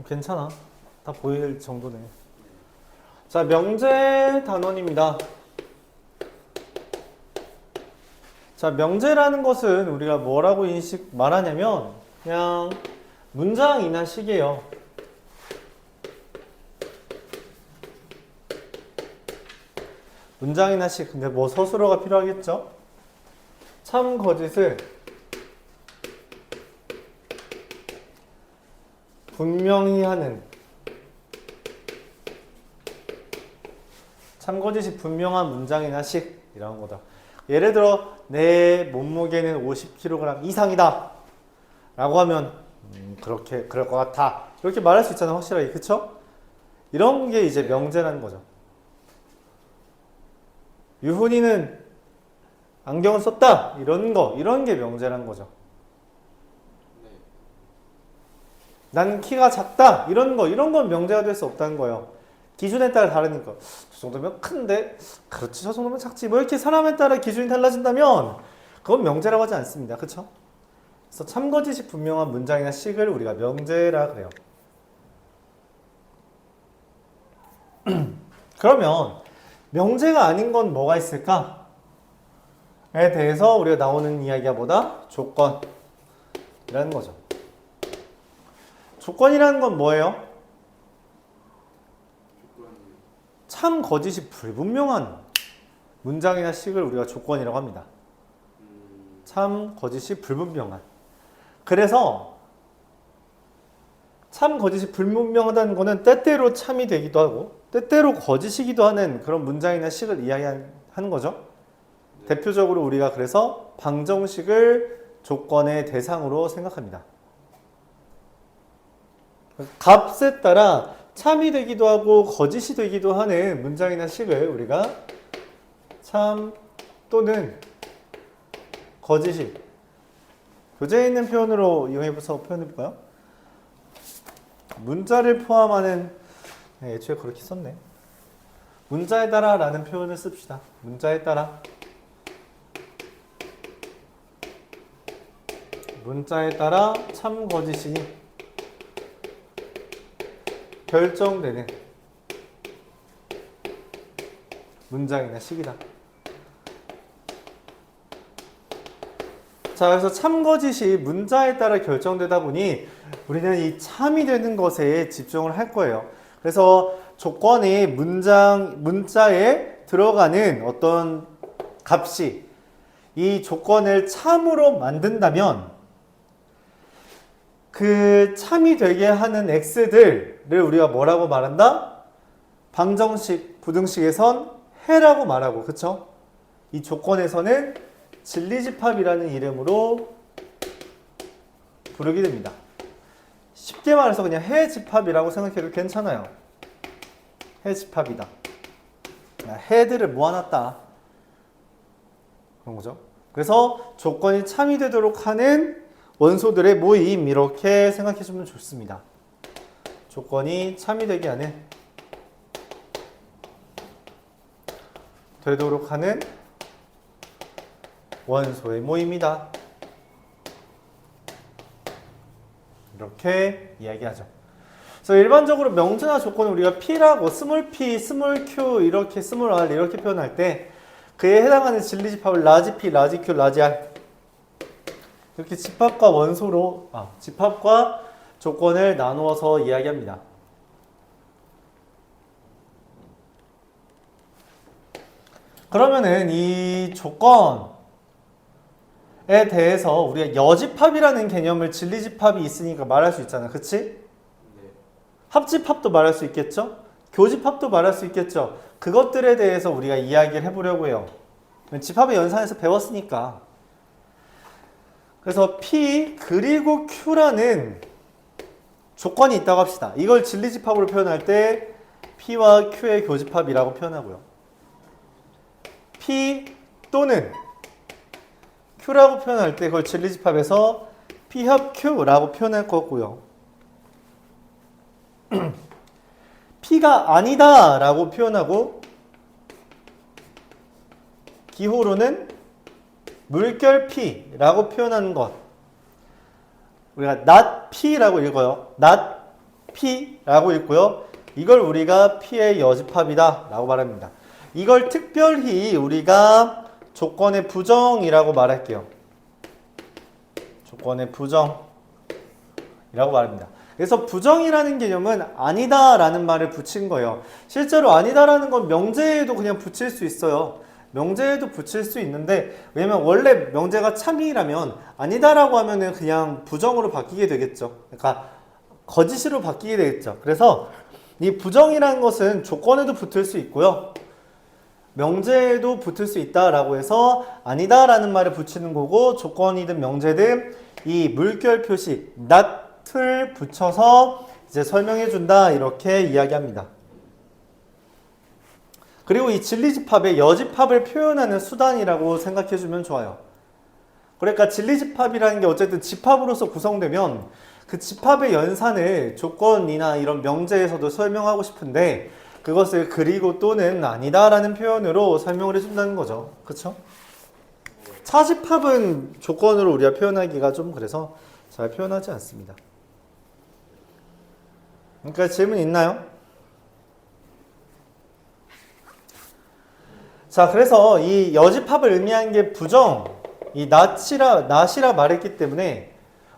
괜찮아. 다 보일 정도네. 자, 명제 단원입니다. 자, 명제라는 것은 우리가 뭐라고 말하냐면 그냥 문장이나 식이에요. 문장이나 식. 근데 뭐 서술어가 필요하겠죠? 참 거짓을 분명히 하는, 참 거짓이 분명한 문장이나 식 이런 거다. 예를 들어 내 몸무게는 50kg 이상이다 라고 하면 그렇게 그럴 것 같아 이렇게 말할 수 있잖아. 확실하게. 그쵸? 이런 게 이제 명제라는 거죠. 유훈이는 안경을 썼다 이런 게 명제라는 거죠. 난 키가 작다 이런 건 명제가 될 수 없다는 거예요. 기준에 따라 다르니까. 저 정도면 큰데 그렇지 저 정도면 작지 뭐 이렇게 사람에 따라 기준이 달라진다면 그건 명제라고 하지 않습니다. 그쵸? 그래서 참거짓이 분명한 문장이나 식을 우리가 명제라 그래요. 그러면 명제가 아닌 건 뭐가 있을까? 에 대해서 우리가 나오는 이야기가 뭐다? 조건이라는 거죠. 조건이라는 건 뭐예요? 참 거짓이 불분명한 문장이나 식을 우리가 조건이라고 합니다. 참 거짓이 불분명한. 그래서 참 거짓이 불분명하다는 거는 때때로 참이 되기도 하고 때때로 거짓이기도 하는 그런 문장이나 식을 이야기하는 거죠. 대표적으로 우리가 그래서 방정식을 조건의 대상으로 생각합니다. 값에 따라 참이 되기도 하고 거짓이 되기도 하는 문장이나 식을 우리가 참 또는 거짓이 교재에 있는 표현으로 이용해서 표현해볼까요? 문자를 포함하는 애초에 그렇게 썼네. 문자에 따라 라는 표현을 씁시다. 문자에 따라. 문자에 따라 참 거짓이 결정되는 문장이나 식이다. 자, 그래서 참 거짓이 문자에 따라 결정되다 보니 우리는 이 참이 되는 것에 집중을 할 거예요. 그래서 조건이 문자에 들어가는 어떤 값이 이 조건을 참으로 만든다면 그 참이 되게 하는 x들을 우리가 뭐라고 말한다? 방정식, 부등식에선 해라고 말하고, 그쵸? 이 조건에서는 진리집합이라는 이름으로 부르게 됩니다. 쉽게 말해서 그냥 해집합이라고 생각해도 괜찮아요. 해집합이다. 해들을 모아놨다. 그런 거죠. 그래서 조건이 참이 되도록 하는 원소들의 모임 이렇게 생각해주면 좋습니다. 조건이 참이 되게 하는 되도록 하는 원소의 모임이다. 이렇게 이야기하죠. 그래서 일반적으로 명제나 조건을 우리가 P라고 스몰 p, 스몰 q, 이렇게 스몰 r 이렇게 표현할 때 그에 해당하는 진리집합을 라지 p, 라지 q, 라지 r 이렇게 집합과 원소로 집합과 조건을 나누어서 이야기합니다. 그러면은 이 조건에 대해서 우리가 여집합이라는 개념을 진리집합이 있으니까 말할 수 있잖아. 그치? 네. 합집합도 말할 수 있겠죠? 교집합도 말할 수 있겠죠? 그것들에 대해서 우리가 이야기를 해보려고 해요. 집합의 연산에서 배웠으니까. 그래서 P 그리고 Q라는 조건이 있다고 합시다. 이걸 진리집합으로 표현할 때 P와 Q의 교집합이라고 표현하고요. P 또는 Q라고 표현할 때 그걸 진리집합에서 P 합 Q라고 표현할 거고요. P가 아니다 라고 표현하고 기호로는 물결 P라고 표현하는 것. 우리가 not P라고 읽어요. not P라고 읽고요. 이걸 우리가 P의 여집합이다 라고 말합니다. 이걸 특별히 우리가 조건의 부정이라고 말할게요. 조건의 부정이라고 말합니다. 그래서 부정이라는 개념은 아니다 라는 말을 붙인 거예요. 실제로 아니다 라는 건 명제에도 그냥 붙일 수 있어요. 명제에도 붙일 수 있는데, 왜냐면 원래 명제가 참이라면 아니다 라고 하면은 그냥 부정으로 바뀌게 되겠죠. 그러니까 거짓으로 바뀌게 되겠죠. 그래서 이 부정이라는 것은 조건에도 붙을 수 있고요. 명제에도 붙을 수 있다라고 해서 아니다 라는 말을 붙이는 거고, 조건이든 명제든 이 물결 표시 not을 붙여서 이제 설명해 준다 이렇게 이야기합니다. 그리고 이 진리집합의 여집합을 표현하는 수단이라고 생각해 주면 좋아요. 그러니까 진리집합이라는 게 어쨌든 집합으로서 구성되면 그 집합의 연산을 조건이나 이런 명제에서도 설명하고 싶은데, 그것을 그리고 또는 아니다라는 표현으로 설명을 해준다는 거죠. 그쵸? 차집합은 조건으로 우리가 표현하기가 좀 그래서 잘 표현하지 않습니다. 그러니까 질문 있나요? 자, 그래서 이 여집합을 의미한 게 부정, 이 not이라 말했기 때문에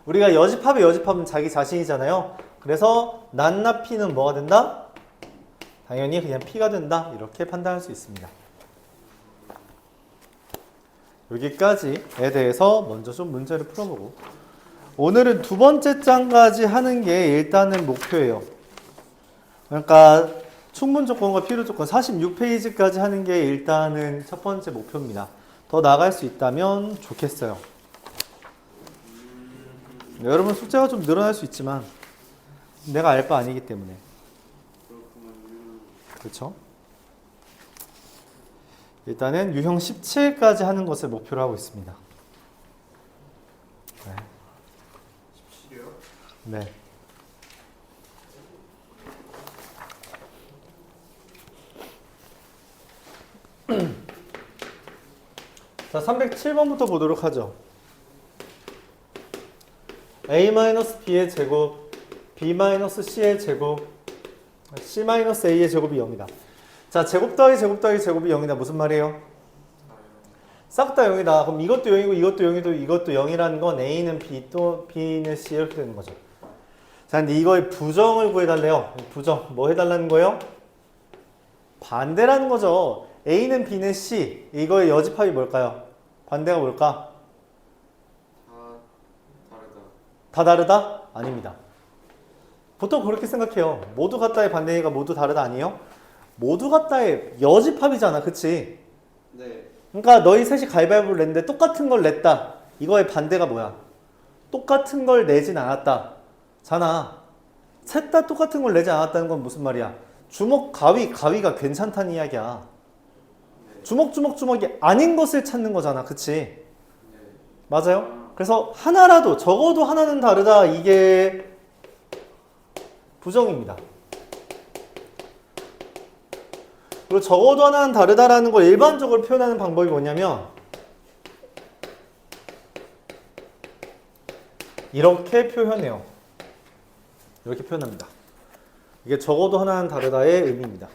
우리가 여집합은 자기 자신이잖아요. 그래서 not P는 뭐가 된다? 당연히 그냥 P가 된다 이렇게 판단할 수 있습니다. 여기까지에 대해서 먼저 좀 문제를 풀어보고, 오늘은 두 번째 장까지 하는 게 일단은 목표예요. 그러니까 충분 조건과 필요 조건 46페이지까지 하는 게 일단은 첫 번째 목표입니다. 더 나아갈 수 있다면 좋겠어요. 여러분 숙제가 좀 늘어날 수 있지만 내가 알 바 아니기 때문에. 그렇죠? 일단은 유형 17까지 하는 것을 목표로 하고 있습니다. 네. 17이요? 네. 자, 307번부터 보도록 하죠. a-b의 제곱, b-c의 제곱, c-a의 제곱이 0이다. 자, 제곱 더하기 제곱 더하기 제곱이 0이다. 무슨 말이에요? 싹 다 0이다. 그럼 이것도 0이고 이것도 0이고 이것도 0이라는 건 a는 b 또 b는 c 이렇게 되는 거죠. 자, 근데 이거의 부정을 구해달래요. 부정. 뭐 해달라는 거예요? 반대라는 거죠. a는 b는 c. 이거의 여집합이 뭘까요? 반대가 뭘까? 다 다르다? 아닙니다. 보통 그렇게 생각해요. 모두 같다의 반대가 모두 다르다 아니에요? 모두 같다의 여집합이잖아. 그치? 네. 그러니까 너희 셋이 가위바위보를 냈는데 똑같은 걸 냈다. 이거의 반대가 뭐야? 똑같은 걸 내진 않았다. 잖아. 셋 다 똑같은 걸 내지 않았다는 건 무슨 말이야? 주먹, 가위가 괜찮다는 이야기야. 주먹이 아닌 것을 찾는 거잖아. 그치? 네. 맞아요? 그래서 하나라도, 적어도 하나는 다르다. 이게 부정입니다. 그리고 적어도 하나는 다르다라는 걸 일반적으로 표현하는 방법이 뭐냐면 이렇게 표현해요. 이렇게 표현합니다. 이게 적어도 하나는 다르다의 의미입니다.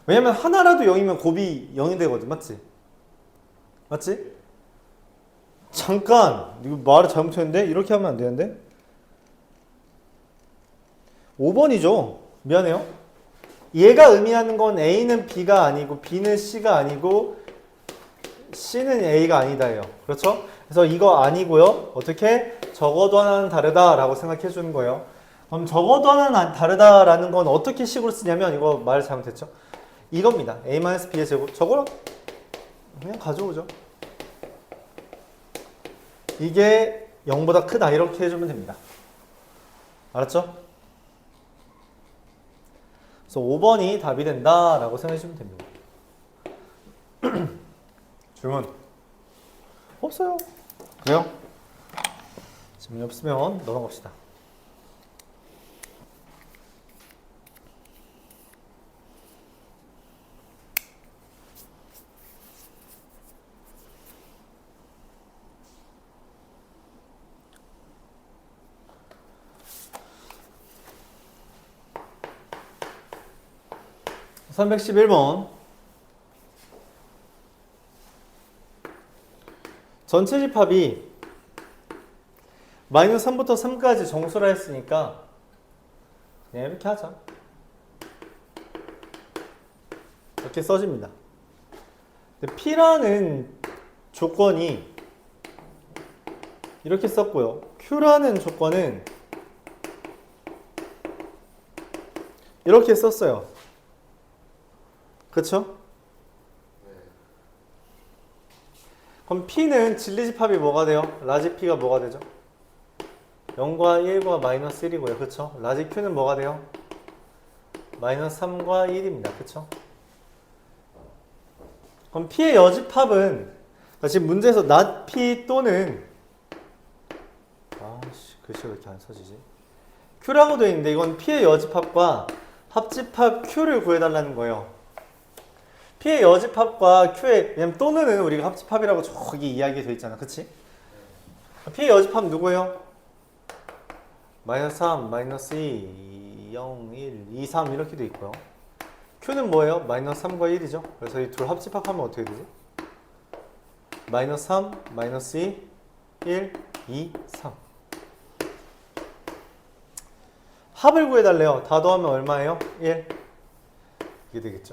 왜냐면 하나라도 0이면 곱이 0이 되거든. 맞지? 맞지? 잠깐! 이거 말을 잘못했는데? 이렇게 하면 안 되는데? 5번이죠. 미안해요. 얘가 의미하는 건 A는 B가 아니고 B는 C가 아니고 C는 A가 아니다예요. 그렇죠? 그래서 이거 아니고요. 어떻게? 적어도 하나는 다르다라고 생각해 주는 거예요. 그럼 적어도 하나는 다르다라는 건 어떻게 식으로 쓰냐면 이거 말 잘못했죠? 이겁니다. A-B의 제곱. 저거랑 그냥 가져오죠. 이게 0보다 크다 이렇게 해주면 됩니다. 알았죠? 그래서 5번이 답이 된다라고 생각해주면 됩니다. 질문 없어요. 그래요? 질문이 없으면 넘어갑시다. 311번. 전체 집합이 마이너스 3부터 3까지 정수라 했으니까 그냥 이렇게 하자. 이렇게 써집니다. 근데 P라는 조건이 이렇게 썼고요. Q라는 조건은 이렇게 썼어요. 그쵸? 그럼 P는 진리집합이 뭐가 돼요? 라지 P가 뭐가 되죠? 0과 1과 마이너스 1이고요. 그쵸? 라지 Q는 뭐가 돼요? 마이너스 3과 1입니다. 그쵸? 그럼 P의 여집합은 지금 문제에서 not P 또는 글씨가 왜 이렇게 안 써지지? Q라고 되어 있는데 이건 P의 여집합과 합집합 Q를 구해달라는 거예요. P의 여집합과 Q의 왜냐면 또는 우리가 합집합이라고 저기 이야기 되어 있잖아. 그치? P의 여집합 누구예요? 마이너스 3, 마이너스 2, 0, 1, 2, 3 이렇게 돼 있고요. Q는 뭐예요? 마이너스 3과 1이죠. 그래서 이 둘 합집합하면 어떻게 되지? 마이너스 3, 마이너스 2, 1, 2, 3. 합을 구해달래요. 다 더하면 얼마예요? 1. 이게 되겠죠.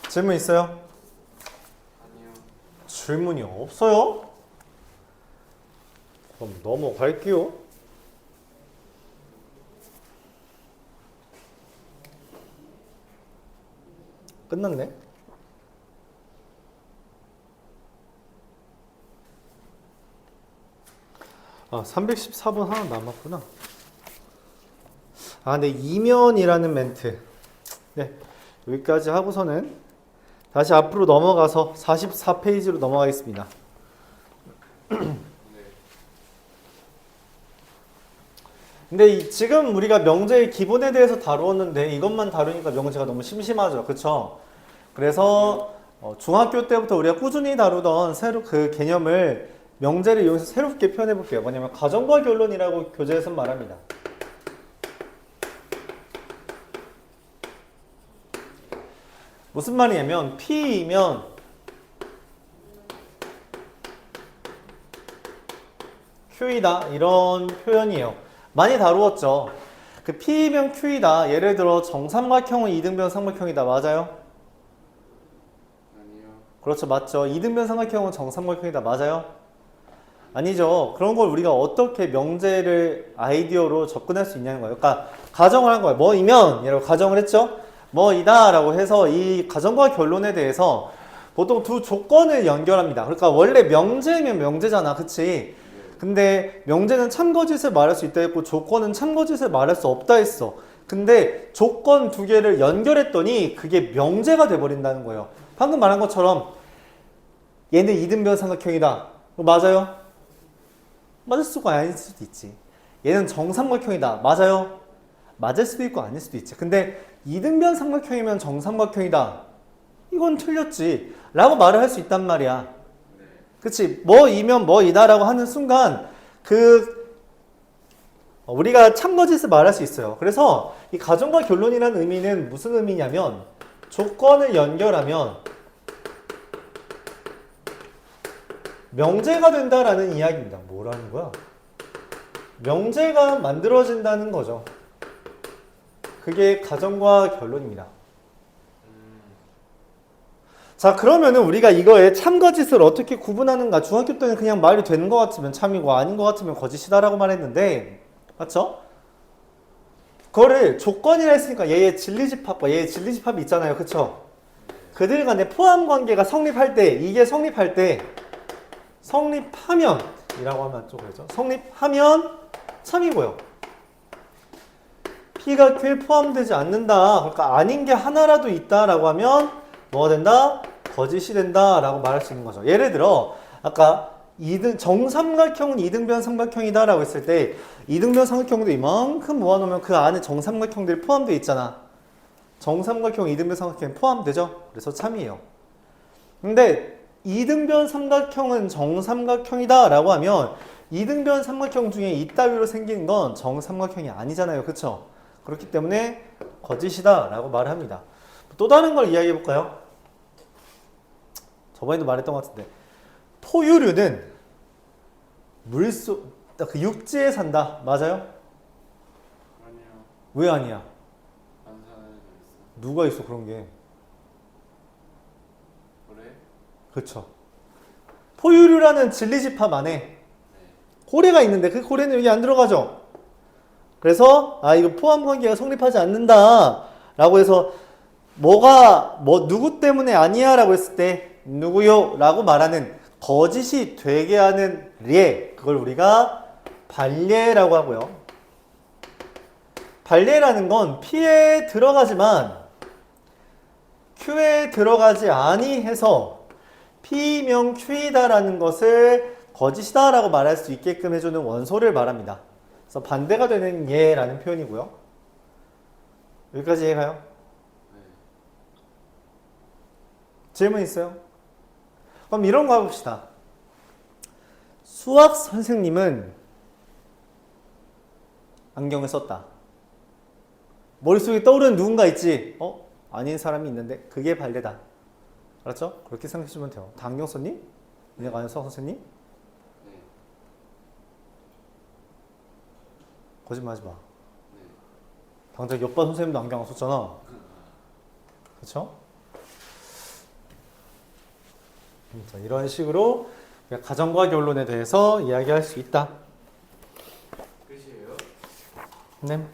질문 있어요? 아니요. 질문이 없어요? 그럼 넘어갈게요. 끝났네. 아, 314번 하나 남았구나. 아, 네, 이면이라는 멘트. 네, 여기까지 하고서는 다시 앞으로 넘어가서 44페이지로 넘어가겠습니다. 근데 지금 우리가 명제의 기본에 대해서 다루었는데 이것만 다루니까 명제가 너무 심심하죠. 그쵸? 그래서 중학교 때부터 우리가 꾸준히 다루던 새로 그 개념을 명제를 이용해서 새롭게 표현해 볼게요. 뭐냐면 가정과 결론이라고 교재에서 말합니다. 무슨 말이냐면 P이면 Q이다 이런 표현이에요. 많이 다루었죠. 그 P이면 Q이다. 예를 들어 정삼각형은 이등변 삼각형이다. 맞아요? 아니요. 그렇죠. 맞죠. 이등변 삼각형은 정삼각형이다. 맞아요? 아니죠. 그런 걸 우리가 어떻게 명제를 아이디어로 접근할 수 있냐는 거예요. 그러니까 가정을 한 거예요. 뭐이면 이라고 가정을 했죠. 뭐이다 라고 해서 이 가정과 결론에 대해서 보통 두 조건을 연결합니다. 그러니까 원래 명제면 명제잖아. 그치? 근데 명제는 참거짓을 말할 수 있다 했고 조건은 참거짓을 말할 수 없다 했어. 근데 조건 두 개를 연결했더니 그게 명제가 돼버린다는 거예요. 방금 말한 것처럼 얘는 이등변 삼각형이다. 맞아요? 맞을 수가 아닐 수도 있지. 얘는 정삼각형이다. 맞아요? 맞을 수도 있고 아닐 수도 있지. 근데 이등변 삼각형이면 정삼각형이다. 이건 틀렸지. 라고 말을 할 수 있단 말이야. 그치? 뭐이면 뭐이다 라고 하는 순간 우리가 참거짓을 말할 수 있어요. 그래서 이 가정과 결론이라는 의미는 무슨 의미냐면 조건을 연결하면 명제가 된다라는 이야기입니다. 뭐라는 거야? 명제가 만들어진다는 거죠. 그게 가정과 결론입니다. 자, 그러면은 우리가 이거의 참거짓을 어떻게 구분하는가? 중학교 때는 그냥 말이 되는 것 같으면 참이고 아닌 것 같으면 거짓이다라고 말했는데, 맞죠? 그거를 조건이라 했으니까 얘의 진리집합과 얘의 진리집합이 있잖아요. 그쵸? 그들 간의 포함관계가 성립할 때, 이게 성립할 때, 성립하면 이라고 하면 좀 그러죠. 성립하면 참이고요. P가 Q에 포함되지 않는다. 그러니까 아닌 게 하나라도 있다라고 하면 뭐가 된다? 거짓이 된다 라고 말할 수 있는 거죠. 예를 들어 아까 정삼각형은 이등변 삼각형이다 라고 했을 때 이등변 삼각형도 이만큼 모아놓으면 그 안에 정삼각형들이 포함되어 있잖아. 정삼각형, 이등변 삼각형이 포함되죠? 그래서 참이에요. 근데 이등변 삼각형은 정삼각형이다 라고 하면 이등변 삼각형 중에 이따위로 생긴 건 정삼각형이 아니잖아요. 그쵸? 그렇기 때문에 거짓이다 라고 말을 합니다. 또 다른 걸 이야기해 볼까요? 저번에도 말했던 것 같은데 포유류는 물속 그 육지에 산다. 맞아요? 아니요. 왜 아니야? 안 사는 애 있어. 누가 있어 그런 게? 그래? 그렇죠. 포유류라는 진리집합 안에 고래가 있는데 그 고래는 여기 안 들어가죠. 그래서 이거 포함 관계가 성립하지 않는다 라고 해서 누구 때문에 아니야 라고 했을 때 누구요 라고 말하는 거짓이 되게 하는 례, 그걸 우리가 반례라고 하고요. 반례라는 건 P에 들어가지만 Q에 들어가지 아니해서 P명 Q이다라는 것을 거짓이다라고 말할 수 있게끔 해주는 원소를 말합니다. 그래서 반대가 되는 예라는 표현이고요. 여기까지 이해가요? 네. 질문 있어요? 그럼 이런 거 해봅시다. 수학 선생님은 안경을 썼다. 머릿속에 떠오르는 누군가 있지? 아닌 사람이 있는데 그게 반례다. 알았죠? 그렇게 생각해 주시면 돼요. 다 안경 썼니? 내가 아는 수학 선생님? 네. 거짓말하지 마. 네. 당장 옆반 선생님도 안경 안 썼잖아. 그렇죠? 자, 이런 식으로 가정과 결론에 대해서 이야기할 수 있다. 끝이에요? 네.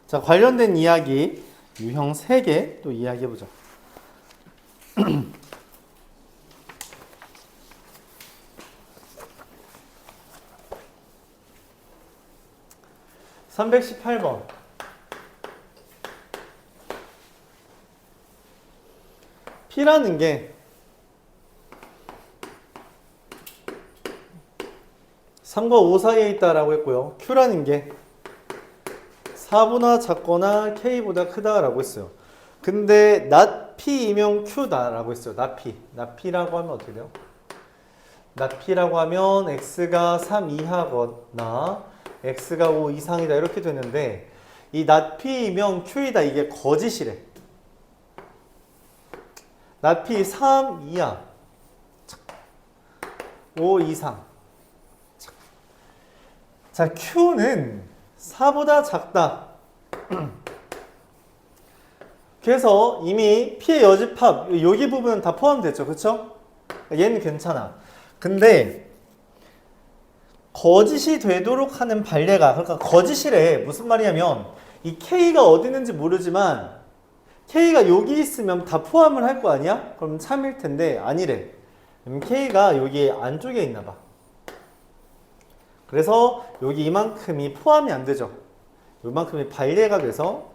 자, 관련된 이야기 유형 3개 또 이야기해 보죠. 318번. P라는 게 3과 5 사이에 있다라고 했고요. Q라는 게 4보다 작거나 K보다 크다라고 했어요. 근데 not P이면 Q다라고 했어요. not P. not P라고 하면 어떻게 돼요? not P라고 하면 X가 3 이하거나 X가 5 이상이다 이렇게 되는데 이 not P이면 Q이다 이게 거짓이래. not P 3 이하 5 이상. 자, Q는 4보다 작다. 그래서 이미 P의 여집합 여기 부분은 다 포함됐죠. 그쵸? 얘는 괜찮아. 근데 거짓이 되도록 하는 반례가 그러니까 거짓이래. 무슨 말이냐면 이 K가 어디 있는지 모르지만 K가 여기 있으면 다 포함을 할 거 아니야? 그럼 참일 텐데 아니래. K가 여기 안쪽에 있나 봐. 그래서 여기 이만큼이 포함이 안 되죠. 이만큼이 반례가 돼서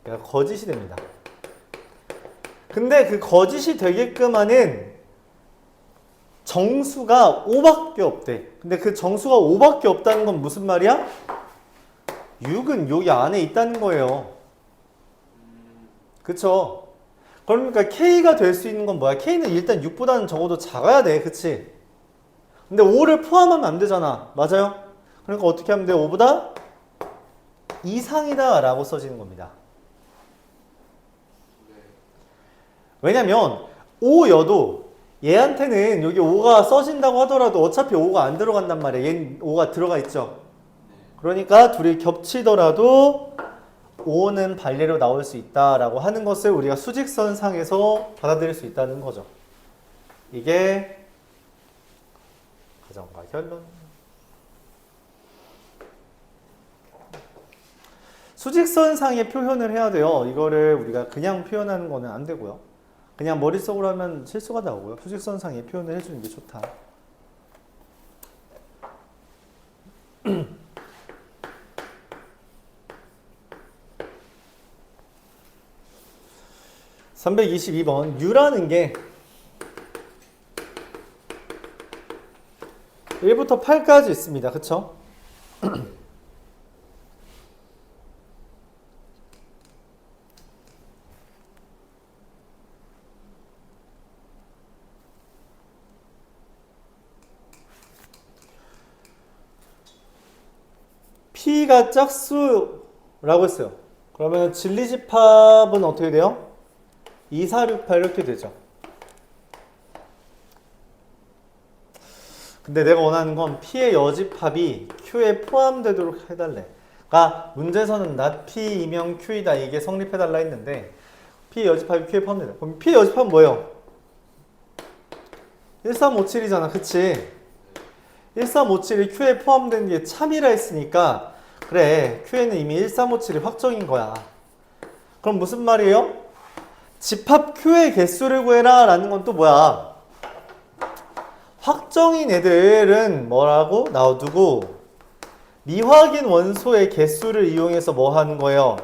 얘가 거짓이 됩니다. 근데 그 거짓이 되게끔 하는 정수가 5밖에 없대. 근데 그 정수가 5밖에 없다는 건 무슨 말이야? 6은 여기 안에 있다는 거예요. 그쵸? 그러니까 K가 될 수 있는 건 뭐야? K는 일단 6보다는 적어도 작아야 돼. 그치? 근데 5를 포함하면 안 되잖아. 맞아요? 그러니까 어떻게 하면 돼? 5보다 이상이다 라고 써지는 겁니다. 네. 왜냐면 5여도 얘한테는 여기 5가 써진다고 하더라도 어차피 5가 안 들어간단 말이야. 얘는 5가 들어가 있죠. 네. 그러니까 둘이 겹치더라도 5는 반례로 나올 수 있다라고 하는 것을 우리가 수직선상에서 받아들일 수 있다는 거죠. 이게 가정과 결론. 수직선상의 표현을 해야 돼요. 이거를 우리가 그냥 표현하는 거는 안 되고요. 그냥 머릿속으로 하면 실수가 나오고요. 수직선상의 표현을 해주는 게 좋다. 322번 U라는 게 1부터 8까지 있습니다. 그쵸? P가 짝수라고 했어요. 그러면 진리집합은 어떻게 돼요? 2, 4, 6, 8 이렇게 되죠. 근데 내가 원하는 건 P의 여집합이 Q에 포함되도록 해달래. 그러니까 문제에서는 not P이면 Q이다 이게 성립해달라 했는데 P의 여집합이 Q에 포함된다. 그럼 P의 여집합은 뭐예요? 1357이잖아. 그치? 1357이 Q에 포함된 게 참이라 했으니까 그래 Q에는 이미 1357이 확정인 거야. 그럼 무슨 말이에요? 집합 Q의 개수를 구해라 라는 건 또 뭐야? 확정인 애들은 뭐라고? 놔두고 미확인 원소의 개수를 이용해서 뭐 하는 거예요?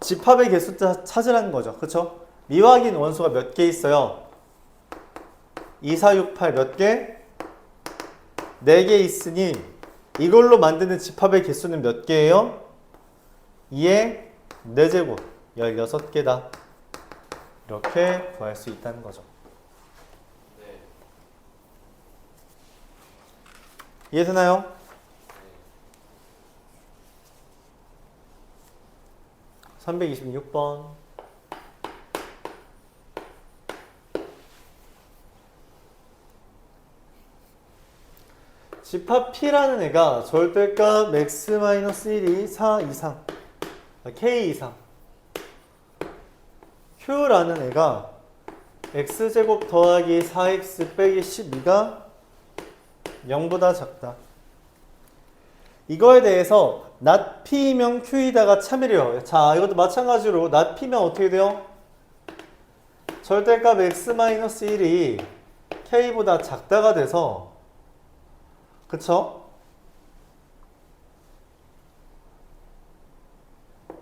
집합의 개수 찾으라는 거죠. 그쵸? 미확인 원소가 몇 개 있어요? 2, 4, 6, 8 몇 개? 4개 있으니 이걸로 만드는 집합의 개수는 몇 개예요? 2의 4제곱 16개다. 이렇게 구할 수 있다는 거죠. 네. 이해되나요? 네. 326번. 집합 P라는 애가 절대값 x-1이 4 이상, k 이상. Q라는 애가 x제곱 더하기 4x 빼기 12가 0보다 작다. 이거에 대해서 not P면 Q이다가 참이래요. 자, 이것도 마찬가지로 not P면 어떻게 돼요? 절대값 x-1이 k보다 작다가 돼서 그쵸?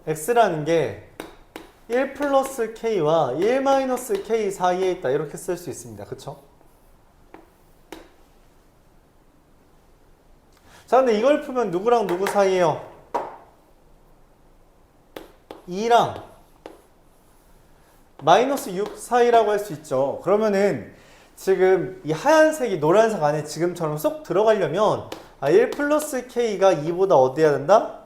x라는 게 1 플러스 k와 1 마이너스 k 사이에 있다. 이렇게 쓸 수 있습니다. 그쵸? 자, 근데 이걸 풀면 누구랑 누구 사이에요? 2랑 마이너스 6 사이라고 할 수 있죠. 그러면은 지금 이 하얀색이 노란색 안에 지금처럼 쏙 들어가려면 1 플러스 k가 2보다 어디야 된다?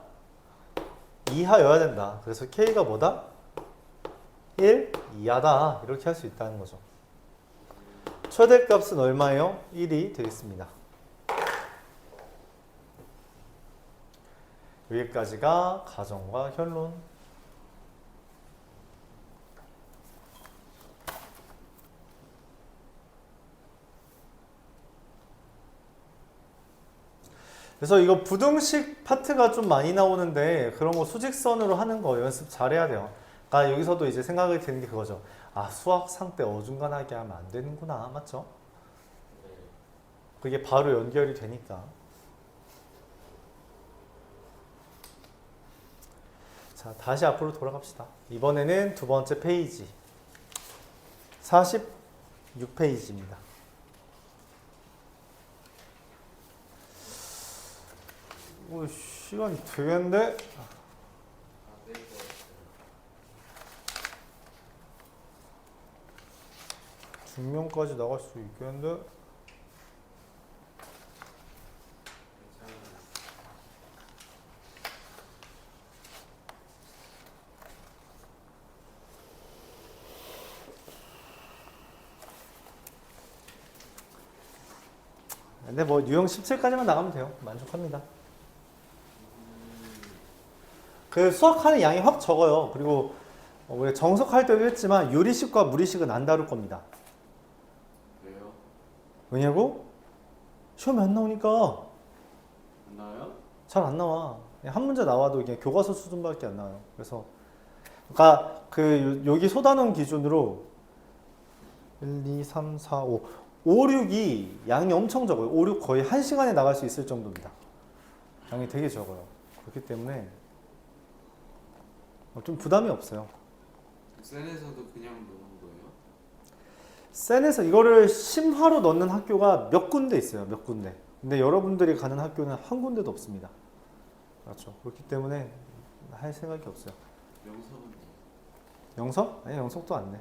이하여야 된다. 그래서 k가 뭐다? 1 이하다. 이렇게 할 수 있다는 거죠. 최대값은 얼마예요? 1이 되겠습니다. 여기까지가 가정과 결론. 그래서 이거 부등식 파트가 좀 많이 나오는데 그런 거 수직선으로 하는 거 연습 잘해야 돼요. 그러니까 여기서도 이제 생각이 드는 게 그거죠. 아, 수학 상 때 어중간하게 하면 안 되는구나. 맞죠? 네. 그게 바로 연결이 되니까. 자, 다시 앞으로 돌아갑시다. 이번에는 두 번째 페이지. 46페이지입니다. 오, 시간이 되겠는데? 아, 네. 네. 중명까지 나갈 수 있겠는데? 괜찮아요. 근데 뭐 유형 17까지만 나가면 돼요. 만족합니다. 그 수학하는 양이 확 적어요. 그리고 우리 정석할 때도 했지만 유리식과 무리식은 안 다룰 겁니다. 왜요? 왜냐고? 시험에 안 나오니까 안 나와요? 잘 안 나와. 그냥 한 문제 나와도 그냥 교과서 수준밖에 안 나와요. 그래서 그러니까 그 여기 소단원 기준으로 1, 2, 3, 4, 5, 5, 6이 양이 엄청 적어요. 5, 6 거의 1시간에 나갈 수 있을 정도입니다. 양이 되게 적어요. 그렇기 때문에 좀 부담이 없어요. 센에서도 그냥 노는 거예요? 센에서 이거를 심화로 넣는 학교가 몇 군데 있어요. 몇 군데. 근데 여러분들이 가는 학교는 한 군데도 없습니다. 그렇죠. 그렇기 때문에 할 생각이 없어요. 명석은 영석? 아니, 영석도 안 내.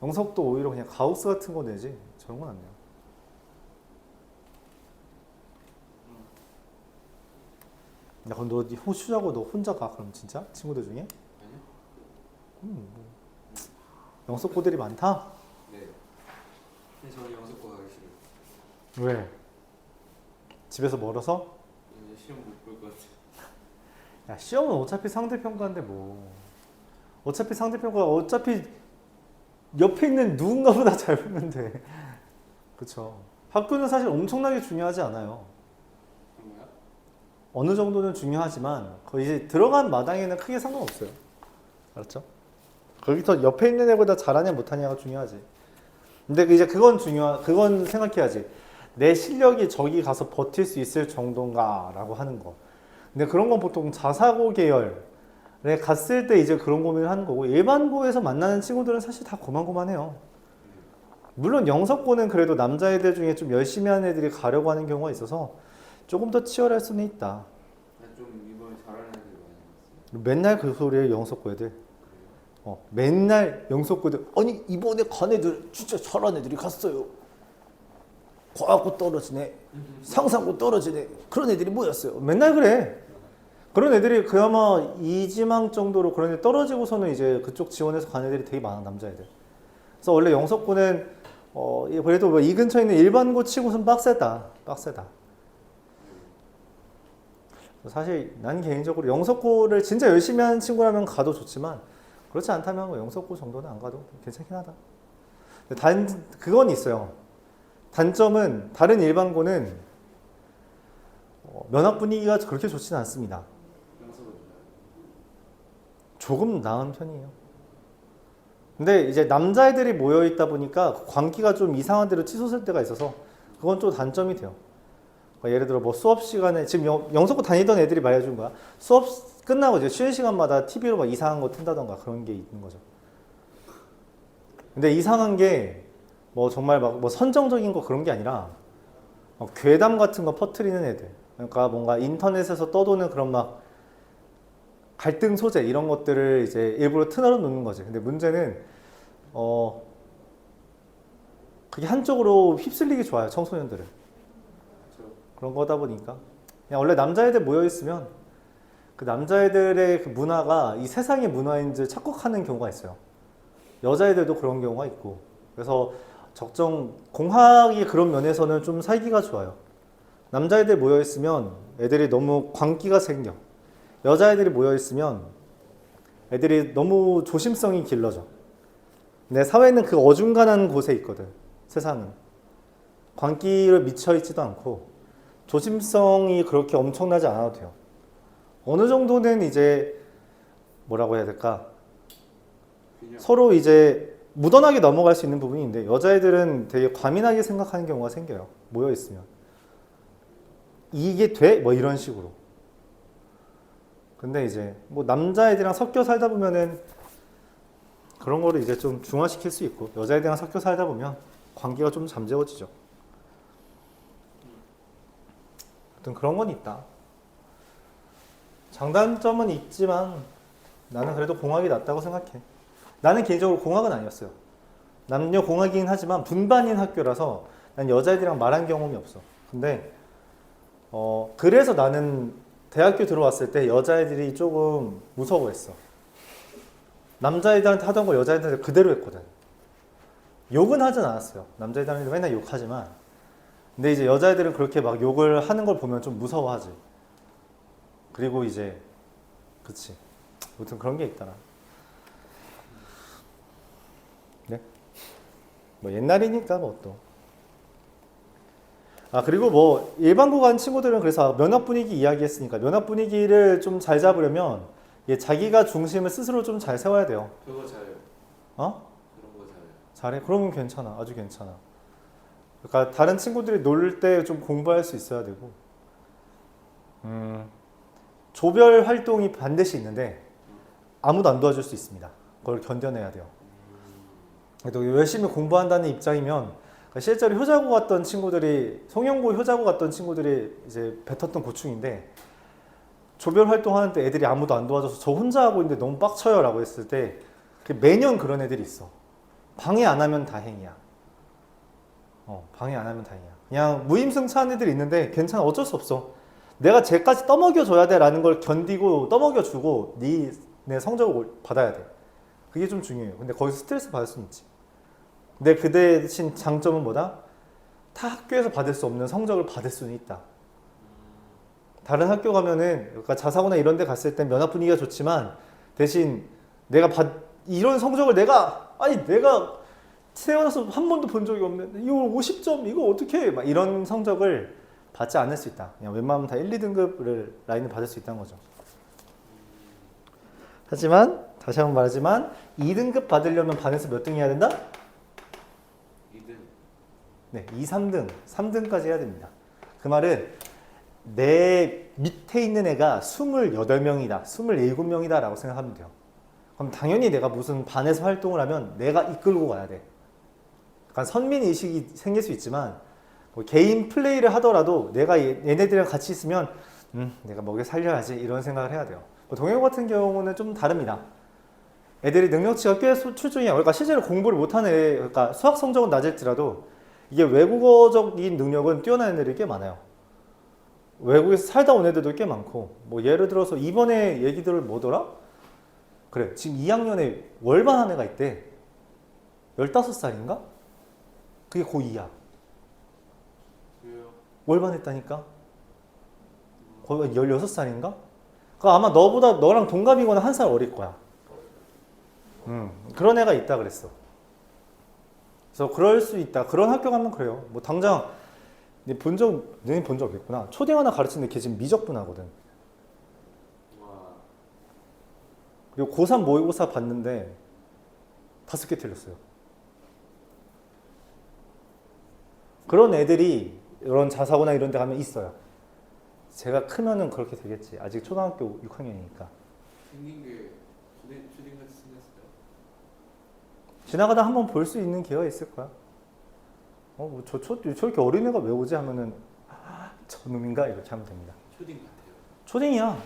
영석도 오히려 그냥 가우스 같은 거 내지 저런 건 안 내요. 야, 그럼 너 휴자고 너 혼자 가? 그럼 진짜? 친구들 중에? 아니요? 뭐. 영석고들이 많다? 네. 근데 저는 영석고 가기 싫어요. 왜? 집에서 멀어서? 이제 시험 못 볼 것 같아요. 야, 시험은 어차피 상대평가인데 뭐. 어차피 상대평가 어차피 옆에 있는 누군가보다 잘 보면 돼. 그쵸. 학교는 사실 엄청나게 중요하지 않아요. 그런가요? 어느 정도는 중요하지만 거의 이제 들어간 마당에는 크게 상관없어요. 알았죠? 거기서 옆에 있는 애보다 잘하냐 못하냐가 중요하지. 근데 이제 그건 생각해야지. 내 실력이 저기 가서 버틸 수 있을 정도인가라고 하는 거. 근데 그런 건 보통 자사고 계열에 갔을 때 이제 그런 고민을 하는 거고, 일반고에서 만나는 친구들은 사실 다 고만고만해요. 물론 영석고는 그래도 남자애들 중에 좀 열심히 하는 애들이 가려고 하는 경우가 있어서 조금 더 치열할 수는 있다. 좀 이번에 잘하는 애들 많이 봤어요. 맨날 그 소리에 영석고 애들. 맨날 영석고들. 아니 이번에 간 애들 진짜 잘하는 애들이 갔어요. 과학고 떨어지네. 상상고 떨어지네. 그런 애들이 모였어요. 맨날 그래. 그런 애들이 그나마 이지망 정도로 그런 애 떨어지고서는 이제 그쪽 지원해서 간 애들이 되게 많아, 남자애들. 그래서 원래 영석고는 그래도 뭐 이 근처에 있는 일반고 치고선 빡세다. 사실 난 개인적으로 영석고를 진짜 열심히 하는 친구라면 가도 좋지만 그렇지 않다면 뭐 영석고 정도는 안 가도 괜찮긴 하다. 그건 있어요. 단점은 다른 일반고는 면학 분위기가 그렇게 좋지는 않습니다. 영석은 조금 나은 편이에요. 근데 이제 남자애들이 모여 있다 보니까 광기가 좀 이상한 데로 치솟을 때가 있어서 그건 또 단점이 돼요. 예를 들어 뭐 수업 시간에 지금 영석고 다니던 애들이 말해준 거야. 수업 끝나고 이제 쉬는 시간마다 TV로 막 이상한 거 튼다던가 그런 게 있는 거죠. 근데 이상한 게 뭐 정말 막 뭐 선정적인 거 그런 게 아니라 괴담 같은 거 퍼뜨리는 애들. 그러니까 뭔가 인터넷에서 떠도는 그런 막 갈등 소재 이런 것들을 이제 일부러 틀어 놓는 거지. 근데 문제는 그게 한쪽으로 휩쓸리기 좋아요, 청소년들은. 그런 거다 보니까 그냥 원래 남자애들 모여 있으면 그 남자애들의 그 문화가 이 세상의 문화인 줄 착각하는 경우가 있어요. 여자애들도 그런 경우가 있고. 그래서 적정 공학이 그런 면에서는 좀 살기가 좋아요. 남자애들 모여 있으면 애들이 너무 광기가 생겨. 여자애들이 모여 있으면 애들이 너무 조심성이 길러져. 근데 사회는 그 어중간한 곳에 있거든. 세상은 광기를 미쳐 있지도 않고 조심성이 그렇게 엄청나지 않아도 돼요. 어느 정도는 이제 뭐라고 해야 될까? 서로 이제 무던하게 넘어갈 수 있는 부분이 있는데 여자애들은 되게 과민하게 생각하는 경우가 생겨요. 모여 있으면 이게 돼? 뭐 이런 식으로. 근데 이제 뭐 남자애들이랑 섞여 살다 보면은 그런 거를 이제 좀 중화시킬 수 있고 여자애들이랑 섞여 살다 보면 관계가 좀 잠재워지죠. 하여튼 그런 건 있다. 장단점은 있지만 나는 그래도 공학이 낫다고 생각해. 나는 개인적으로 공학은 아니었어요. 남녀 공학이긴 하지만 분반인 학교라서 난 여자애들이랑 말한 경험이 없어. 근데 그래서 나는 대학교 들어왔을 때 여자애들이 조금 무서워했어. 남자애들한테 하던 걸 여자애들한테 그대로 했거든. 욕은 하진 않았어요. 남자애들한테 맨날 욕하지만 근데 이제 여자애들은 그렇게 막 욕을 하는 걸 보면 좀 무서워하지. 그리고 이제 그치. 아무튼 그런 게 있더라. 네? 뭐 옛날이니까 뭐 또. 그리고 뭐 일반고 간 친구들은 그래서 면학 분위기 이야기했으니까 면학 분위기를 좀 잘 잡으려면 자기가 중심을 스스로 좀 잘 세워야 돼요. 그거 잘해요. 어? 그런 거 잘해요. 잘해? 그러면 괜찮아. 아주 괜찮아. 그러니까 다른 친구들이 놀 때 좀 공부할 수 있어야 되고 조별 활동이 반드시 있는데 아무도 안 도와줄 수 있습니다. 그걸 견뎌내야 돼요. 그래도 열심히 공부한다는 입장이면 실제로 효자고 갔던 친구들이 송영고 효자고 갔던 친구들이 이제 뱉었던 고충인데 조별 활동하는데 애들이 아무도 안 도와줘서 저 혼자 하고 있는데 너무 빡쳐요 라고 했을 때 매년 그런 애들이 있어. 방해 안 하면 다행이야. 방해 안 하면 다행이야. 그냥 무임승차한 애들이 있는데 괜찮아. 어쩔 수 없어. 내가 쟤까지 떠먹여줘야 돼라는 걸 견디고 떠먹여주고 내 성적을 받아야 돼. 그게 좀 중요해요. 근데 거기서 스트레스 받을 수는 있지. 근데 그 대신 장점은 뭐다? 타 학교에서 받을 수 없는 성적을 받을 수는 있다. 다른 학교 가면은 그러니까 자사고나 이런 데 갔을 땐 면학 분위기가 좋지만 대신 이런 성적을 내가 태어나서 한 번도 본 적이 없는데 이거 50점 이거 어떻게 해? 막 이런 성적을 받지 않을 수 있다. 그냥 웬만하면 다 1, 2등급을 라인을 받을 수 있다는 거죠. 하지만 다시 한번 말하지만 2등급 받으려면 반에서 몇 등 해야 된다? 2등. 네, 2, 3등, 3등까지 해야 됩니다. 그 말은 내 밑에 있는 애가 28명이다, 27명이다 라고 생각하면 돼요. 그럼 당연히 내가 무슨 반에서 활동을 하면 내가 이끌고 가야 돼. 약간 선민의식이 생길 수 있지만 뭐 개인 플레이를 하더라도 내가 얘네들이랑 같이 있으면 내가 먹여 살려야지 이런 생각을 해야 돼요. 뭐 동해고 같은 경우는 좀 다릅니다. 애들이 능력치가 꽤 출중해요. 그러니까 실제로 공부를 못하는 애, 그러니까 수학 성적은 낮을지라도 이게 외국어적인 능력은 뛰어난 애들이 꽤 많아요. 외국에서 살다 온 애들도 꽤 많고 뭐 예를 들어서 이번에 얘기들을 뭐더라? 그래 지금 2학년에 월반 한 애가 있대. 15살인가? 그게 고2야. 왜요? 월반 했다니까? 거의 16살인가? 그 아마 너랑 동갑이거나 한 살 어릴 거야. 그런 애가 있다 그랬어. 그래서 그럴 수 있다. 그런 학교 가면 그래요. 뭐 당장 너네 본 적 없겠구나. 초딩 하나 가르치는데 걔 지금 미적분하거든. 와. 그리고 고3 모의고사 봤는데 5개 틀렸어요. 그런 애들이 이런 자사고나 이런 데 가면 있어요. 제가 크면은 그렇게 되겠지. 아직 초등학교 6학년이니까. 생긴 게 초딩같이 생겼어요? 지나가다 한번 볼 수 있는 기회가 있을 거야. 저렇게 어린애가 왜 오지 하면은 저놈인가 이렇게 하면 됩니다. 초딩 같아요. 초딩이야.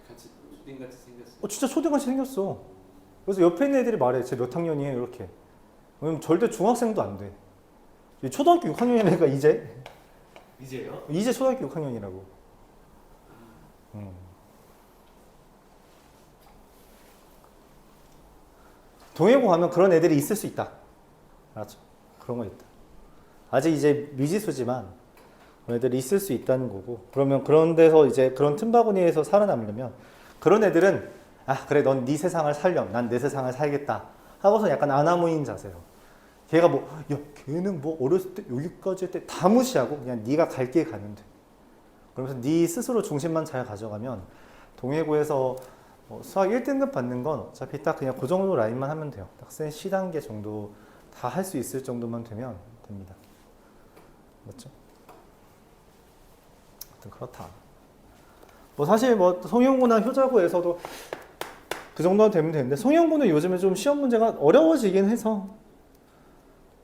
같이 초딩같이 생겼어요. 진짜 초딩같이 생겼어. 그래서 옆에 있는 애들이 말해. 쟤 몇 학년이에요? 이렇게. 왜냐면 절대 중학생도 안 돼. 초등학교 6학년인 애가 이제요? 이제 초등학교 6학년이라고. 동해고 가면 그런 애들이 있을 수 있다. 알았죠? 그런 거 있다. 아직 이제 미지수지만 그런 애들이 있을 수 있다는 거고. 그러면 그런 데서 이제 그런 틈바구니에서 살아남으려면 그런 애들은 그래 넌 네 세상을 살렴. 난 내 세상을 살겠다. 하고서 약간 아나무인 자세요. 걔가 걔는 뭐 어렸을 때 여기까지 할 때 다 무시하고 그냥 네가 갈 길 가면 돼. 그러면서 네 스스로 중심만 잘 가져가면 동해고에서 수학 1등급 받는 건 어차피 딱 그냥 그 정도 라인만 하면 돼요. 딱 센 C단계 정도 다 할 수 있을 정도만 되면 됩니다. 맞죠? 하여튼 그렇다. 뭐 사실 뭐 성형고나 효자고에서도 그 정도는 되면 되는데 성형고는 요즘에 좀 시험 문제가 어려워지긴 해서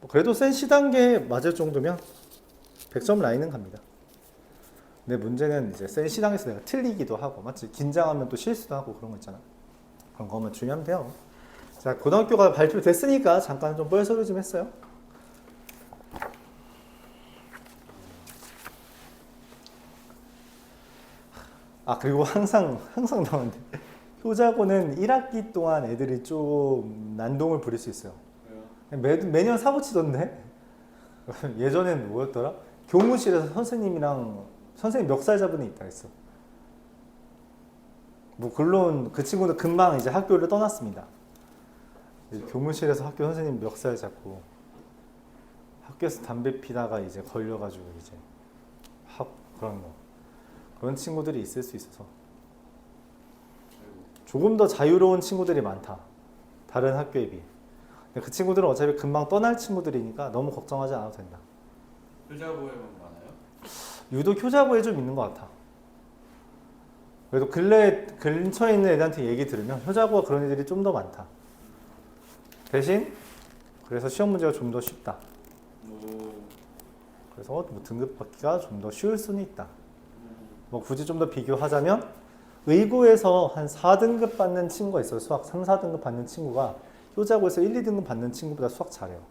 그래도 센 C단계 맞을 정도면 100점 라인은 갑니다. 근데 문제는 이제 센 C단계에서 내가 틀리기도 하고 맞지? 긴장하면 또 실수도 하고 그런 거 있잖아. 그런 거만 주의하면 돼요. 자, 고등학교가 발표됐으니까 잠깐 좀 뻘소리 좀 했어요. 그리고 항상 나오는데 효자고는 1학기 동안 애들이 좀 난동을 부릴 수 있어요. 왜요? 매년 사고 치던데? 예전엔 뭐였더라? 교무실에서 선생님 멱살 잡은 애 있다 했어. 뭐 물론 그 친구도 금방 이제 학교를 떠났습니다. 교무실에서 학교 선생님 멱살 잡고 학교에서 담배 피다가 이제 걸려가지고 이제 그런 친구들이 있을 수 있어서 조금 더 자유로운 친구들이 많다. 다른 학교에 비해. 그 친구들은 어차피 금방 떠날 친구들이니까 너무 걱정하지 않아도 된다. 효자고에만 많아요? 유독 효자고에 좀 있는 것 같아. 그래도 근처에 있는 애들한테 얘기 들으면 효자고가 그런 애들이 좀 더 많다. 대신 그래서 시험 문제가 좀 더 쉽다. 그래서 뭐 등급 받기가 좀 더 쉬울 수는 있다. 뭐 굳이 좀 더 비교하자면 의고에서 한 4등급 받는 친구가 있어요. 수학 3, 4등급 받는 친구가 효자고에서 1, 2등급 받는 친구보다 수학 잘해요.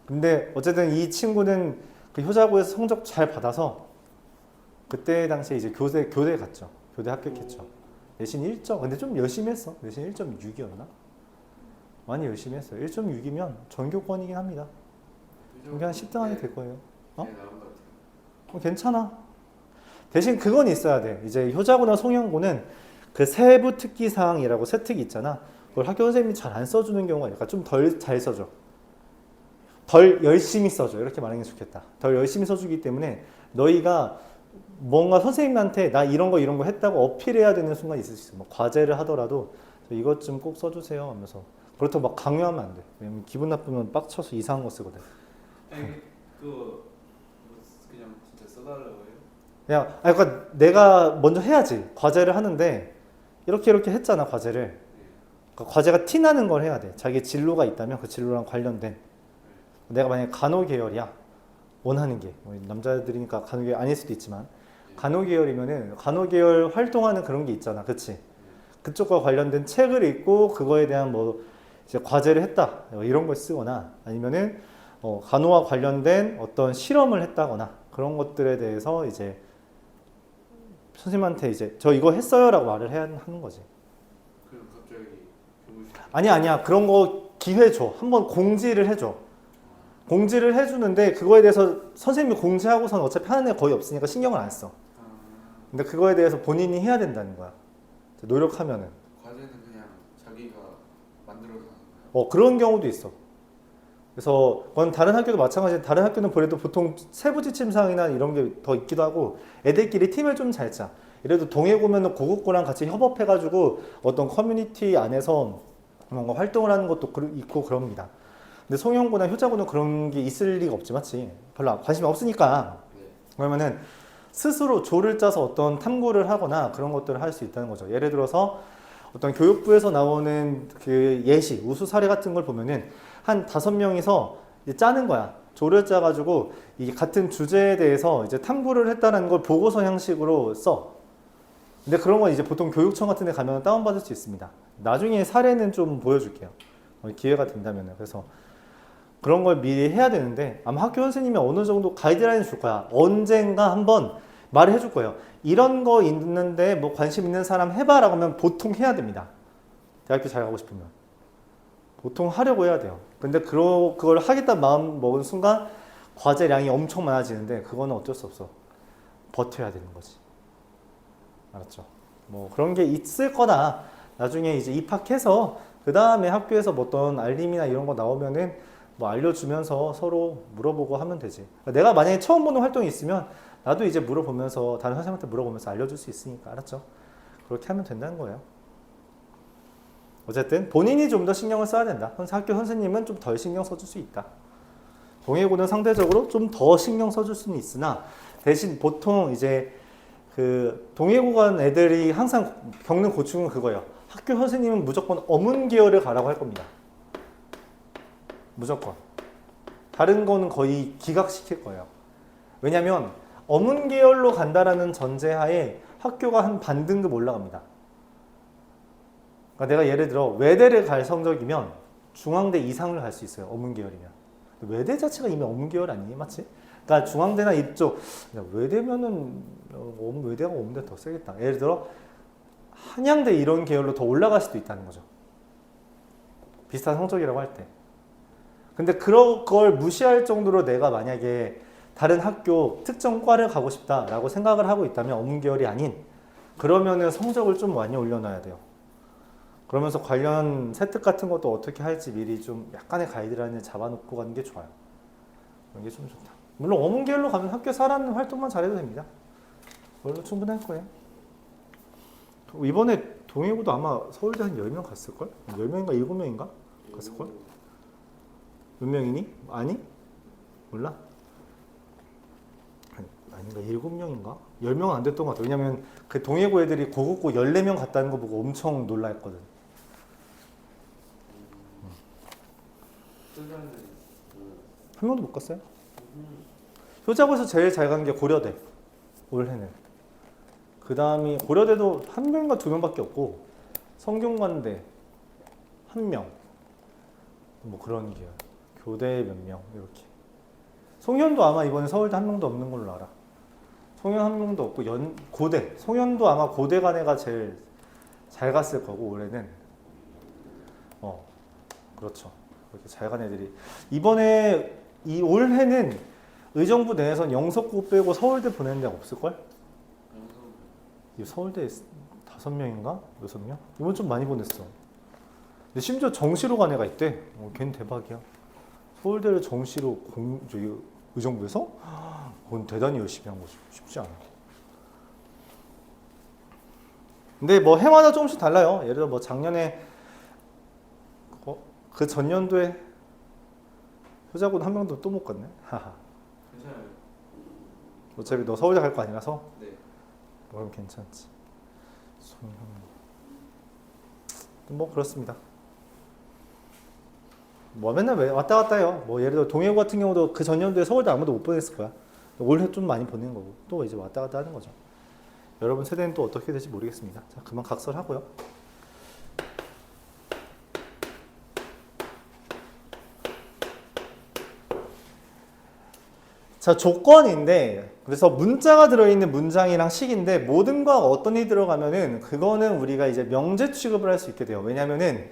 근데 어쨌든 이 친구는 그 효자고에서 성적 잘 받아서 그때 당시에 이제 교대 갔죠. 교대 합격했죠. 내신 1점. 근데 좀 열심히 했어. 내신 1.6이었나? 많이 열심히 했어요. 1.6이면 전교권이긴 합니다. 전교 한 10등 안에 될 거예요. 어? 네, 나온 것 같아요. 괜찮아. 대신 그건 있어야 돼. 이제 효자고나 송영고는 그 세부 특기 사항이라고 세특이 있잖아. 그걸 학교 선생님이 잘 안 써주는 경우가 약간 좀 덜 잘 써줘. 덜 열심히 써줘. 이렇게 말하는 게 좋겠다. 덜 열심히 써주기 때문에 너희가 뭔가 선생님한테 나 이런 거 했다고 어필해야 되는 순간이 있을 수 있어. 뭐 과제를 하더라도 이것 좀 꼭 써주세요 하면서. 그렇다고 막 강요하면 안 돼. 왜냐면 기분 나쁘면 빡쳐서 이상한 거 쓰거든. 아니 그거 그냥 진짜 써달라고 해요? 그냥 그러니까 내가 먼저 해야지. 과제를 하는데 이렇게 했잖아 과제를. 그러니까 과제가 티 나는 걸 해야 돼. 자기 진로가 있다면 그 진로랑 관련된. 내가 만약에 간호 계열이야. 원하는 게 남자들이니까 간호 계열 아닐 수도 있지만 간호 계열이면은 간호 계열 활동하는 그런 게 있잖아. 그치? 그쪽과 관련된 책을 읽고 그거에 대한 뭐 이제 과제를 했다. 이런 걸 쓰거나 아니면은 간호와 관련된 어떤 실험을 했다거나 그런 것들에 대해서 이제 선생님한테 이제 저 이거 했어요라고 말을 해야 하는 거지. 그럼 갑자기 교무실 아니야. 그런 거 기회 줘. 한번 공지를 해줘. 공지를 해주는데 그거에 대해서 선생님이 공지하고서는 어차피 하는 애 거의 없으니까 신경을 안 써. 근데 그거에 대해서 본인이 해야 된다는 거야. 노력하면은. 과제는 그냥 자기가 만들어서 하는 거예요? 그런 경우도 있어. 그래서 그건 다른 학교도 마찬가지인데 다른 학교는 그래도 보통 세부 지침사항이나 이런 게 더 있기도 하고 애들끼리 팀을 좀 잘 짜. 이래도 동해고면은 고국고랑 같이 협업해가지고 어떤 커뮤니티 안에서 뭔가 활동을 하는 것도 있고 그럽니다. 근데 송영고나 효자고는 그런 게 있을 리가 없지, 맞지? 별로 관심이 없으니까. 네. 그러면은 스스로 조를 짜서 어떤 탐구를 하거나 그런 것들을 할 수 있다는 거죠. 예를 들어서 어떤 교육부에서 나오는 그 예시, 우수 사례 같은 걸 보면은 한 5명이서 이제 짜는 거야. 조를 짜가지고 이 같은 주제에 대해서 이제 탐구를 했다는 걸 보고서 형식으로 써. 근데 그런 건 이제 보통 교육청 같은 데 가면 다운받을 수 있습니다. 나중에 사례는 좀 보여줄게요. 기회가 된다면. 그래서 그런 걸 미리 해야 되는데 아마 학교 선생님이 어느 정도 가이드라인을 줄 거야. 언젠가 한번 말을 해줄 거예요. 이런 거 있는데 뭐 관심 있는 사람 해봐라고 하면 보통 해야 됩니다. 대학교 잘 가고 싶으면. 보통 하려고 해야 돼요. 근데 그걸 하겠다는 마음 먹은 순간 과제량이 엄청 많아지는데 그거는 어쩔 수 없어. 버텨야 되는 거지. 알았죠? 뭐 그런 게 있을 거다. 나중에 이제 입학해서 그 다음에 학교에서 뭐 어떤 알림이나 이런 거 나오면은 뭐 알려주면서 서로 물어보고 하면 되지. 내가 만약에 처음 보는 활동이 있으면 나도 이제 물어보면서 다른 선생님한테 물어보면서 알려줄 수 있으니까. 알았죠? 그렇게 하면 된다는 거예요. 어쨌든 본인이 좀 더 신경을 써야 된다. 학교 선생님은 좀 덜 신경 써줄 수 있다. 동해고는 상대적으로 좀 더 신경 써줄 수는 있으나 대신 보통 이제 그 동해고 간 애들이 항상 겪는 고충은 그거예요. 학교 선생님은 무조건 어문 계열을 가라고 할 겁니다. 무조건. 다른 거는 거의 기각시킬 거예요. 왜냐면 어문 계열로 간다라는 전제하에 학교가 한 반등급 올라갑니다. 그러니까 내가 예를 들어 외대를 갈 성적이면 중앙대 이상을 갈 수 있어요. 어문 계열이면. 외대 자체가 이미 어문 계열 아니니? 맞지? 그러니까 중앙대나 이쪽 외대면은 외대가 어문대 더 세겠다. 예를 들어 한양대 이런 계열로 더 올라갈 수도 있다는 거죠. 비슷한 성적이라고 할 때. 근데 그걸 무시할 정도로 내가 만약에 다른 학교 특정 과를 가고 싶다라고 생각을 하고 있다면 어문 계열이 아닌 그러면은 성적을 좀 많이 올려놔야 돼요. 그러면서 관련 세특 같은 것도 어떻게 할지 미리 좀 약간의 가이드라인을 잡아놓고 가는 게 좋아요. 그런 게 좀 좋다. 물론 어문 계열로 가면 학교 사라는 활동만 잘해도 됩니다. 그걸로 충분할 거예요. 이번에 동해고도 아마 서울대 한 10명 갔을걸? 10명인가 7명인가? 갔을걸? 몇 명이니? 아니? 몰라? 아닌가? 7명인가? 10명은 안 됐던 것 같아. 왜냐면 그 동해고 애들이 고국고 14명 갔다는 거 보고 엄청 놀라 했거든. 한 명도 못 갔어요? 효자고에서 제일 잘 간 게 고려대. 올해는. 그 다음이 고려대도 한 명인가 2명밖에 없고 성균관대 1명. 뭐 그런 게 교대 몇 명 이렇게. 송현도 아마 이번에 서울대 한 명도 없는 걸로 알아. 송현 한 명도 없고 고대. 송현도 아마 고대 간 애가 제일 잘 갔을 거고 올해는. 그렇죠. 그렇게 잘 간 애들이 이번에 이 올해는 의정부 내에선 영석고 빼고 서울대 보내는 데가 없을걸? 이 서울대 5명인가? 6명? 이번 좀 많이 보냈어. 근데 심지어 정시로 간 애가 있대. 걔는 대박이야. 서울대를 정시로 저기 의정부에서? 그건 대단히 열심히 한 거지. 쉽지 않아. 근데 뭐 해마다 조금씩 달라요. 예를 들어 뭐 작년에 그 전년도에 효자군 한 명도 또 못 갔네. 괜찮아요. 어차피 너 서울대 갈 거 아니라서. 네. 그럼 괜찮지. 뭐 그렇습니다. 뭐 맨날 왔다 갔다 해요. 뭐 예를 들어 동해고 같은 경우도 그 전년도에 서울대 아무도 못 보냈을 거야. 올해 좀 많이 보낸 거고 또 이제 왔다 갔다 하는 거죠. 여러분 세대는 또 어떻게 될지 모르겠습니다. 자, 그만 각설하고요. 자, 조건인데 그래서 문자가 들어있는 문장이랑 식인데 모든과 어떤 이 들어가면은 그거는 우리가 이제 명제 취급을 할 수 있게 돼요. 왜냐면은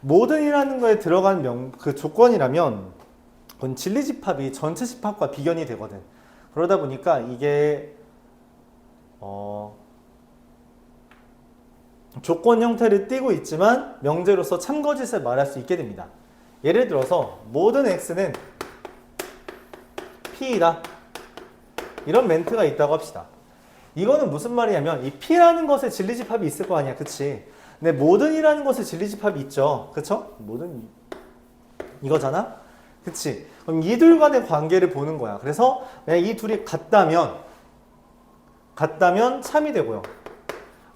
모든이라는 거에 들어간 그 조건이라면 그건 진리집합이 전체 집합과 비견이 되거든. 그러다 보니까 이게 조건 형태를 띠고 있지만 명제로서 참거짓을 말할 수 있게 됩니다. 예를 들어서 모든 x는 P이다. 이런 멘트가 있다고 합시다. 이거는 무슨 말이냐면 이 P라는 것에 진리집합이 있을 거 아니야. 그치? 근데 모든이라는 것에 진리집합이 있죠. 그쵸? 모든 이거잖아? 그치? 그럼 이 둘 간의 관계를 보는 거야. 그래서 만약 이 둘이 같다면 참이 되고요.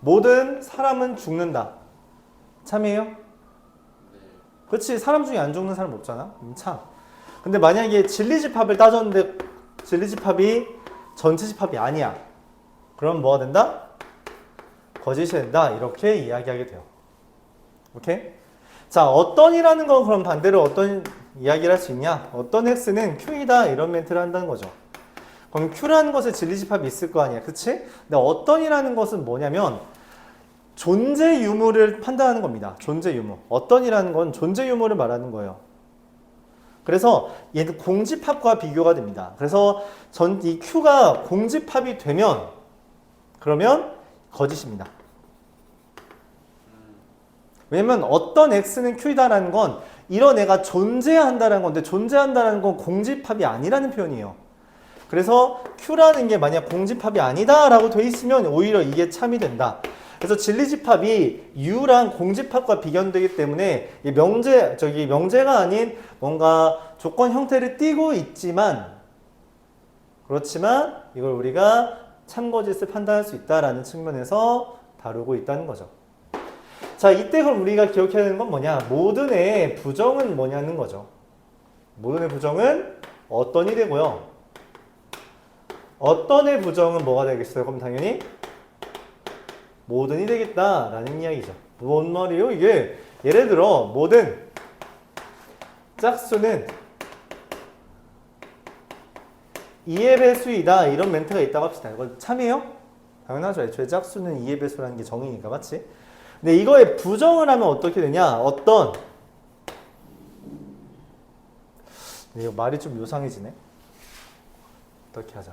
모든 사람은 죽는다. 참이에요? 네. 그치? 사람 중에 안 죽는 사람 없잖아? 참. 근데 만약에 진리집합을 따졌는데 진리집합이 전체 집합이 아니야. 그럼 뭐가 된다? 거짓이 된다. 이렇게 이야기하게 돼요. 오케이? 자, 어떤이라는 건 그럼 반대로 어떤 이야기를 할 수 있냐? 어떤 x는 q이다. 이런 멘트를 한다는 거죠. 그럼 q라는 것에 진리집합이 있을 거 아니야. 그치? 근데 어떤이라는 것은 뭐냐면 존재 유무를 판단하는 겁니다. 존재 유무. 어떤이라는 건 존재 유무를 말하는 거예요. 그래서 얘는 공집합과 비교가 됩니다. 그래서 이 Q가 공집합이 되면 그러면 거짓입니다. 왜냐면 어떤 X는 Q이다라는 건 이런 애가 존재한다라는 건데 존재한다라는 건 공집합이 아니라는 표현이에요. 그래서 Q라는 게 만약 공집합이 아니다라고 돼 있으면 오히려 이게 참이 된다. 그래서 진리집합이 U랑 공집합과 비견되기 때문에 이 명제가 아닌 뭔가 조건 형태를 띠고 있지만 그렇지만 이걸 우리가 참거짓을 판단할 수 있다라는 측면에서 다루고 있다는 거죠. 자, 이때 그럼 우리가 기억해야 되는 건 뭐냐? 모든의 부정은 뭐냐는 거죠. 모든의 부정은 어떤이 되고요. 어떤의 부정은 뭐가 되겠어요? 그럼 당연히 모든이 되겠다라는 이야기죠. 뭔 말이에요? 이게 예를 들어 모든 짝수는 2의 배수이다 이런 멘트가 있다고 합시다. 이거 참이에요? 당연하죠. 애초에 짝수는 2의 배수라는 게 정의니까 맞지? 근데 이거에 부정을 하면 어떻게 되냐? 어떤 이거 말이 좀 요상해지네. 어떻게 하자.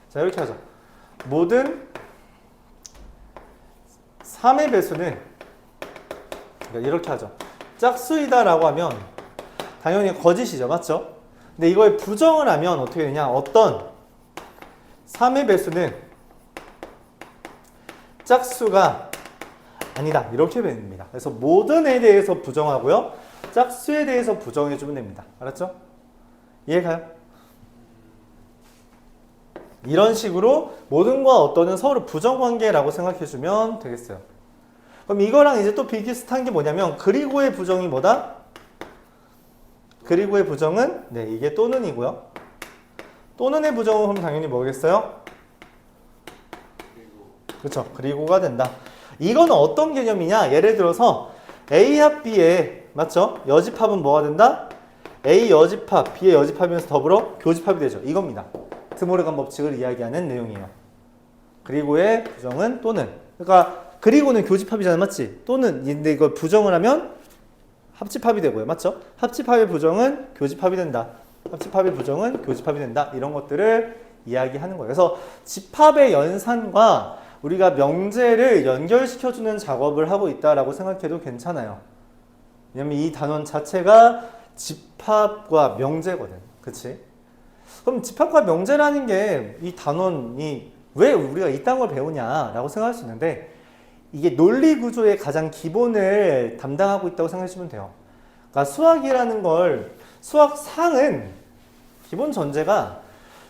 자, 이렇게 하자. 모든 3의 배수는 그러니까 이렇게 하죠. 짝수이다라고 하면 당연히 거짓이죠. 맞죠? 근데 이거에 부정을 하면 어떻게 되냐? 어떤 3의 배수는 짝수가 아니다. 이렇게 됩니다. 그래서 모든에 대해서 부정하고요. 짝수에 대해서 부정해주면 됩니다. 알았죠? 이해가요? 이런 식으로 모든과 어떤은 서로 부정관계라고 생각해주면 되겠어요. 그럼 이거랑 이제 또 비슷한 게 뭐냐면 그리고의 부정이 뭐다? 그리고의 부정은 네, 이게 또는이고요. 또는의 부정은 그럼 당연히 뭐겠어요? 그렇죠. 그리고가 된다. 이거는 어떤 개념이냐? 예를 들어서 A 합 B에 맞죠? 여집합은 뭐가 된다? A 여집합, B의 여집합이면서 더불어 교집합이 되죠. 이겁니다. 드모르간 법칙을 이야기하는 내용이에요. 그리고의 부정은 또는. 그러니까 그리고는 교집합이잖아, 맞지? 또는 근데 이걸 부정을 하면 합집합이 되고요, 맞죠? 합집합의 부정은 교집합이 된다. 합집합의 부정은 교집합이 된다. 이런 것들을 이야기하는 거예요. 그래서 집합의 연산과 우리가 명제를 연결시켜주는 작업을 하고 있다라고 생각해도 괜찮아요. 왜냐면 이 단원 자체가 집합과 명제거든. 그치? 그럼 집합과 명제라는 게 이 단원이 왜 우리가 이딴 걸 배우냐라고 생각할 수 있는데 이게 논리 구조의 가장 기본을 담당하고 있다고 생각해 주면 돼요. 그러니까 수학이라는 걸 수학상은 기본 전제가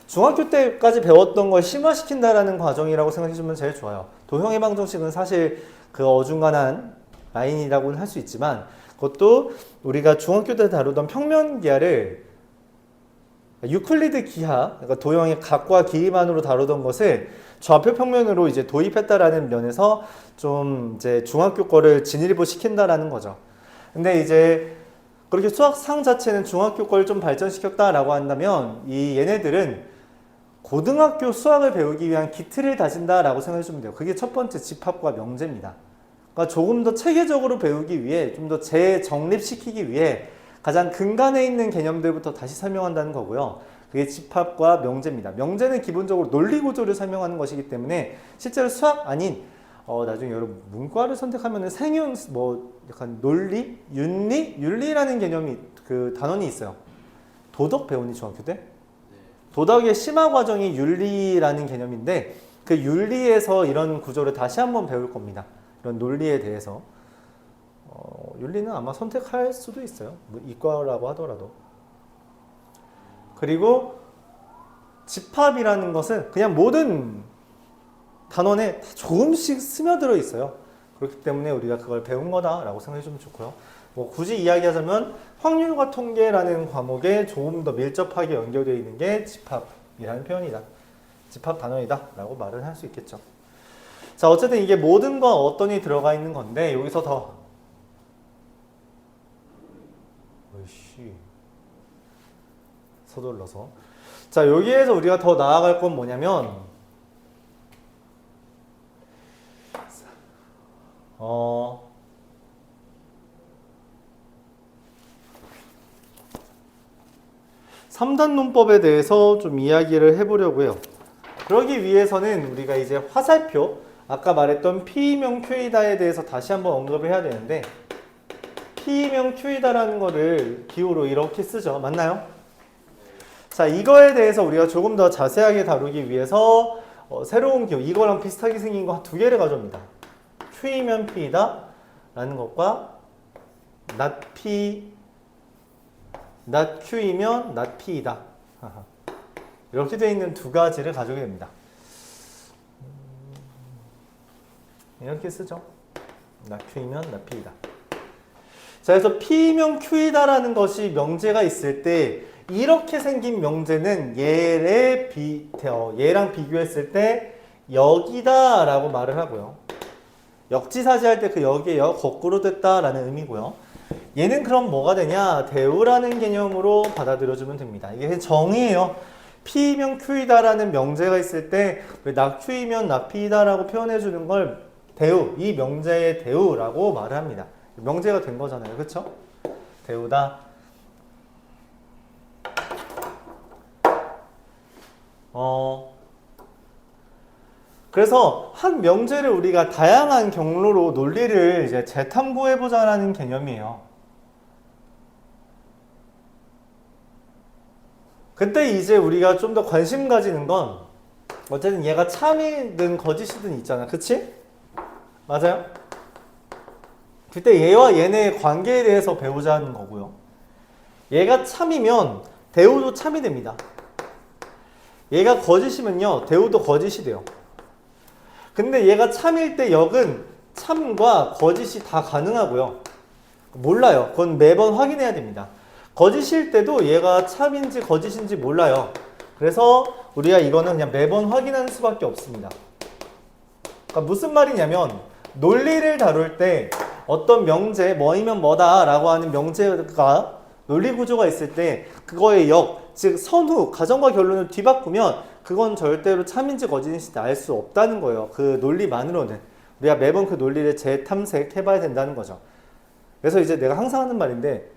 중학교 때까지 배웠던 걸 심화시킨다라는 과정이라고 생각해 주면 제일 좋아요. 도형의 방정식은 사실 그 어중간한 라인이라고는 할 수 있지만 그것도 우리가 중학교 때 다루던 평면기하를 유클리드 기하, 그러니까 도형의 각과 길이만으로 다루던 것을 좌표 평면으로 이제 도입했다라는 면에서 좀 이제 중학교 거를 진일보 시킨다라는 거죠. 근데 이제 그렇게 수학상 자체는 중학교 걸 좀 발전시켰다라고 한다면 이 얘네들은 고등학교 수학을 배우기 위한 기틀을 다진다라고 생각해 주면 돼요. 그게 첫 번째 집합과 명제입니다. 그러니까 조금 더 체계적으로 배우기 위해 좀 더 재정립시키기 위해 가장 근간에 있는 개념들부터 다시 설명한다는 거고요. 그게 집합과 명제입니다. 명제는 기본적으로 논리 구조를 설명하는 것이기 때문에 실제로 수학 아닌 나중에 여러분 문과를 선택하면은 생윤 뭐 약간 논리, 윤리라는 개념이 그 단원이 있어요. 도덕 배우니 중학교 때? 도덕의 심화 과정이 윤리라는 개념인데 그 윤리에서 이런 구조를 다시 한번 배울 겁니다. 이런 논리에 대해서. 윤리는 아마 선택할 수도 있어요. 뭐 이과라고 하더라도. 그리고 집합이라는 것은 그냥 모든 단원에 조금씩 스며들어 있어요. 그렇기 때문에 우리가 그걸 배운 거다라고 생각해 주면 좋고요. 뭐 굳이 이야기하자면 확률과 통계라는 과목에 조금 더 밀접하게 연결되어 있는 게 집합이라는 표현이다. 집합 단원이다 라고 말을 할 수 있겠죠. 자, 어쨌든 이게 모든과 어떤이 들어가 있는 건데 여기서 더 서둘러서 자, 여기에서 우리가 더 나아갈 건 뭐냐면 3단 논법에 대해서 좀 이야기를 해보려고요. 그러기 위해서는 우리가 이제 화살표, 아까 말했던 P이면 Q이다에 대해서 다시 한번 언급을 해야 되는데 P이면 Q이다라는 거를 기호로 이렇게 쓰죠. 맞나요? 자, 이거에 대해서 우리가 조금 더 자세하게 다루기 위해서 새로운 기호, 이거랑 비슷하게 생긴 거 두 개를 가져옵니다. Q이면 P이다 라는 것과 not P, not Q이면 not P이다. 이렇게 되어 있는 두 가지를 가져오게 됩니다. 이렇게 쓰죠. not Q이면 not P이다. 자, 그래서 P이면 Q이다라는 것이 명제가 있을 때 이렇게 생긴 명제는 얘랑 비교했을 때 역이다 라고 말을 하고요. 역지사지할 때 그 역의 역 거꾸로 됐다라는 의미고요. 얘는 그럼 뭐가 되냐? 대우라는 개념으로 받아들여주면 됩니다. 이게 정의예요. P이면 Q이다라는 명제가 있을 때 not Q이면 not P이다라고 표현해주는 걸 대우, 이 명제의 대우라고 말을 합니다. 명제가 된 거잖아요. 그쵸? 대우다. 그래서 한 명제를 우리가 다양한 경로로 논리를 이제 재탐구해보자라는 개념이에요. 그때 이제 우리가 좀 더 관심 가지는 건 어쨌든 얘가 참이든 거짓이든 있잖아. 그치? 맞아요? 그때 얘와 얘네의 관계에 대해서 배우자는 거고요. 얘가 참이면 대우도 참이 됩니다. 얘가 거짓이면요, 대우도 거짓이 돼요. 근데 얘가 참일 때 역은 참과 거짓이 다 가능하고요. 몰라요. 그건 매번 확인해야 됩니다. 거짓일 때도 얘가 참인지 거짓인지 몰라요. 그래서 우리가 이거는 그냥 매번 확인하는 수밖에 없습니다. 그러니까 무슨 말이냐면 논리를 다룰 때 어떤 명제, 뭐이면 뭐다 라고 하는 명제가 논리 구조가 있을 때 그거의 역, 즉 선후, 가정과 결론을 뒤바꾸면 그건 절대로 참인지 거짓인지 알 수 없다는 거예요. 그 논리만으로는. 우리가 매번 그 논리를 재탐색해봐야 된다는 거죠. 그래서 이제 내가 항상 하는 말인데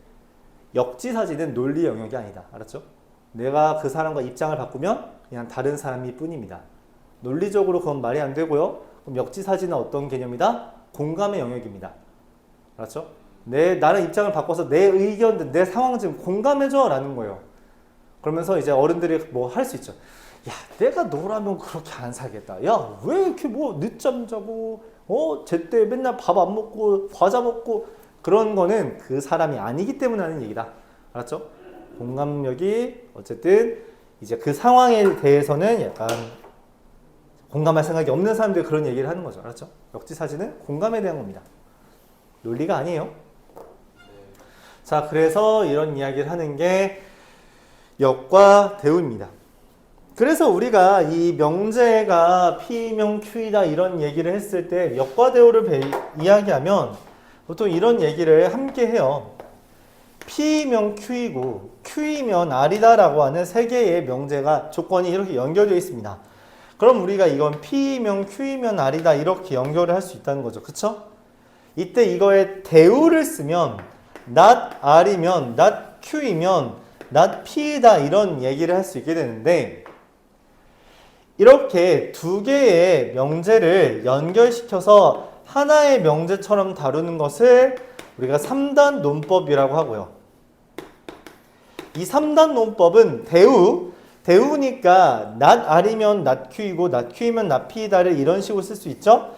역지사지는 논리 영역이 아니다. 알았죠? 내가 그 사람과 입장을 바꾸면 그냥 다른 사람일 뿐입니다. 논리적으로 그건 말이 안 되고요. 그럼 역지사지는 어떤 개념이다? 공감의 영역입니다. 알았죠? 나는 입장을 바꿔서 내 의견, 내 상황 좀 공감해줘 라는 거예요. 그러면서 이제 어른들이 뭐 할 수 있죠. 야, 내가 너라면 그렇게 안 살겠다. 야, 왜 이렇게 뭐 늦잠 자고, 제때 맨날 밥 안 먹고, 과자 먹고, 그런 거는 그 사람이 아니기 때문에 하는 얘기다. 알았죠? 공감력이 어쨌든 이제 그 상황에 대해서는 약간 공감할 생각이 없는 사람들이 그런 얘기를 하는 거죠. 알았죠? 역지사지는 공감에 대한 겁니다. 논리가 아니에요. 자, 그래서 이런 이야기를 하는 게 역과 대우입니다. 그래서 우리가 이 명제가 P명 Q이다 이런 얘기를 했을 때 역과 대우를 이야기하면 보통 이런 얘기를 함께 해요. P면 Q이고 Q이면 R이다 라고 하는 세 개의 명제가 조건이 이렇게 연결되어 있습니다. 그럼 우리가 이건 P면 Q이면 R이다 이렇게 연결을 할 수 있다는 거죠. 그쵸? 이때 이거에 대우를 쓰면 not R이면 not Q이면 not P이다 이런 얘기를 할 수 있게 되는데 이렇게 두 개의 명제를 연결시켜서 하나의 명제처럼 다루는 것을 우리가 3단 논법이라고 하고요. 이 3단 논법은 대우니까 not R이면 not Q이고 not Q이면 not P이다를 이런 식으로 쓸 수 있죠.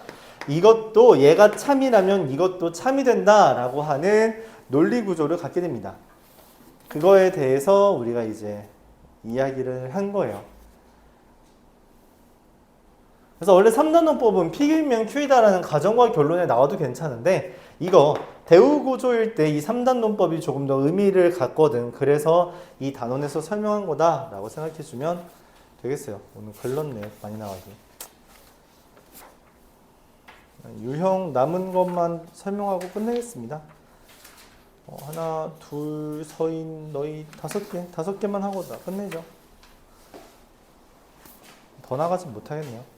이것도 얘가 참이라면 이것도 참이 된다라고 하는 논리 구조를 갖게 됩니다. 그거에 대해서 우리가 이제 이야기를 한 거예요. 그래서 원래 3단 논법은 P면 Q이다라는 가정과 결론에 나와도 괜찮은데 이거 대우 구조일 때 이 3단 논법이 조금 더 의미를 갖거든. 그래서 이 단원에서 설명한 거다라고 생각해 주면 되겠어요. 오늘 글렀네 많이 나가기. 유형 남은 것만 설명하고 끝내겠습니다. 하나, 둘, 서인, 너희 5개, 5개만 하고 다 끝내죠. 더 나가진 못하겠네요.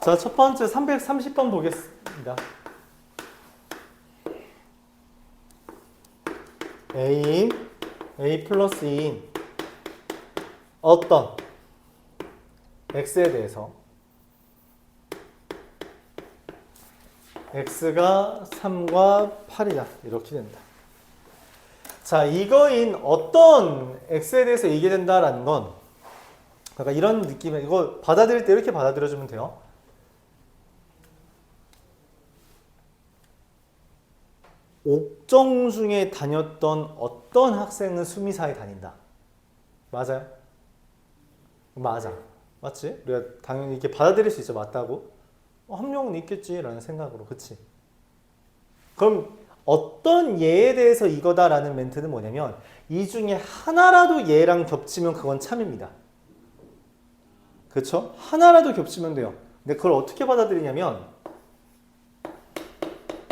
자, 첫 번째 330번 보겠습니다. A 플러스 2인 어떤 x에 대해서 x가 3과 8이다. 이렇게 된다. 자, 이거인 어떤 x에 대해서 얘기해 된다라는 건 그러니까 이런 느낌에 이거 받아들일 때 이렇게 받아들여주면 돼요. 옥정 중에 다녔던 어떤 학생은 수미사에 다닌다. 맞아요? 맞아. 맞지? 우리가 당연히 이렇게 받아들일 수 있죠. 맞다고. 한 명은 있겠지라는 생각으로. 그치? 그럼 어떤 예에 대해서 이거다라는 멘트는 뭐냐면 이 중에 하나라도 얘랑 겹치면 그건 참입니다. 그렇죠? 하나라도 겹치면 돼요. 근데 그걸 어떻게 받아들이냐면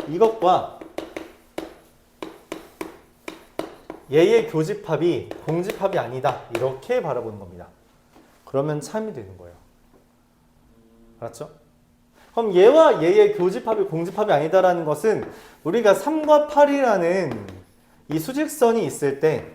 이것과 얘의 교집합이 공집합이 아니다. 이렇게 바라보는 겁니다. 그러면 참이 되는 거예요. 알았죠? 그럼 얘와 얘의 교집합이 공집합이 아니다라는 것은 우리가 3과 8이라는 이 수직선이 있을 때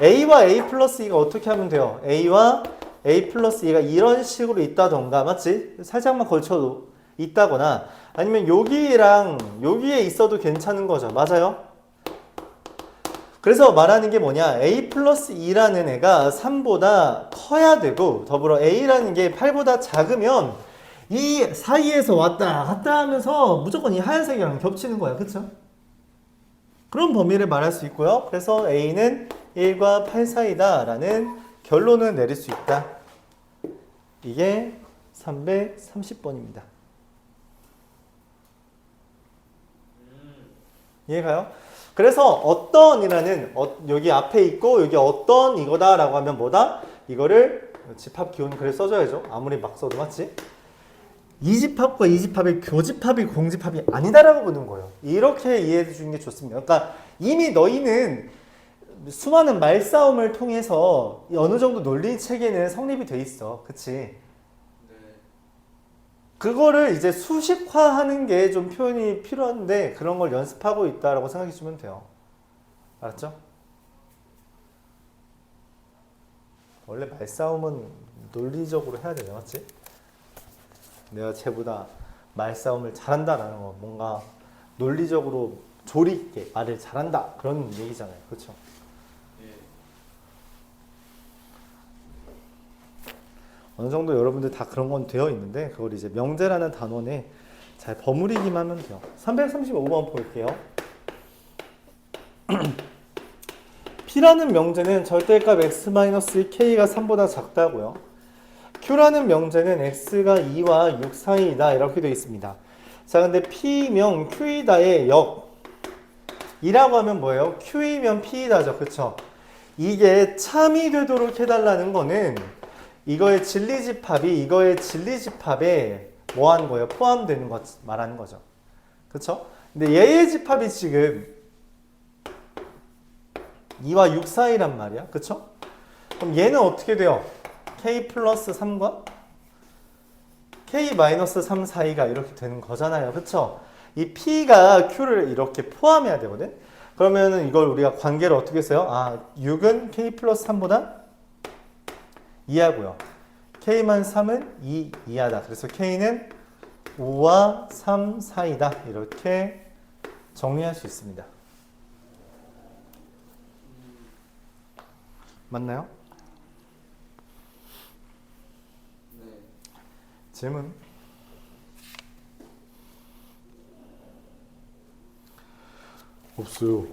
A와 A 플러스 2가 어떻게 하면 돼요? A와 A 플러스 2가 이런 식으로 있다던가 맞지? 살짝만 걸쳐도 있다거나 아니면 여기랑 여기에 있어도 괜찮은 거죠. 맞아요? 그래서 말하는 게 뭐냐? A 플러스 2라는 애가 3보다 커야 되고 더불어 A라는 게 8보다 작으면 이 사이에서 왔다 갔다 하면서 무조건 이 하얀색이랑 겹치는 거야. 그쵸? 그런 범위를 말할 수 있고요. 그래서 A는 1과 8 사이다 라는 결론을 내릴 수 있다. 이게 330번입니다. 이해가요? 그래서 어떤이라는 여기 앞에 있고 여기 어떤 이거다 라고 하면 뭐다? 이거를 집합 기호는 그래 써줘야죠. 아무리 막 써도 맞지? 이 집합과 이 집합의 교집합이 공집합이 아니다라고 보는 거예요. 이렇게 이해해 주는 게 좋습니다. 그러니까 이미 너희는 수많은 말싸움을 통해서 어느 정도 논리 체계는 성립이 돼 있어. 그치? 네. 그거를 이제 수식화하는 게 좀 표현이 필요한데 그런 걸 연습하고 있다라고 생각해 주면 돼요. 알았죠? 원래 말싸움은 논리적으로 해야 되죠. 맞지? 내가 쟤보다 말싸움을 잘한다라는 거 뭔가 논리적으로 조리 있게 말을 잘한다 그런 얘기잖아요. 그렇죠? 예. 어느 정도 여러분들 다 그런 건 되어 있는데 그걸 이제 명제라는 단원에 잘 버무리기만 하면 돼요. 335번 볼게요. P라는 명제는 절대값 x-k가 3보다 작다고요. Q라는 명제는 x가 2와 6 사이이다 이렇게 되어 있습니다. 자, 근데 P명 Q이다의 역 이라고 하면 뭐예요? Q이면 P이다죠. 그쵸? 이게 참이 되도록 해달라는 거는 이거의 진리집합이 이거의 진리집합에 뭐 하는 거예요? 포함되는 것 말하는 거죠. 그쵸? 근데 얘의 집합이 지금 2와 6 사이란 말이야. 그쵸? 그럼 얘는 어떻게 돼요? k 플러스 3과 k 마이너스 3 사이가 이렇게 되는 거잖아요. 그쵸? 이 p가 q를 이렇게 포함해야 되거든. 그러면은 이걸 우리가 관계를 어떻게 써요? 아, 6은 k 플러스 3보다 2하고요. k만 3은 2 이하다. 그래서 k는 5와 3 사이다. 이렇게 정리할 수 있습니다. 맞나요? 네. 질문? 없어요.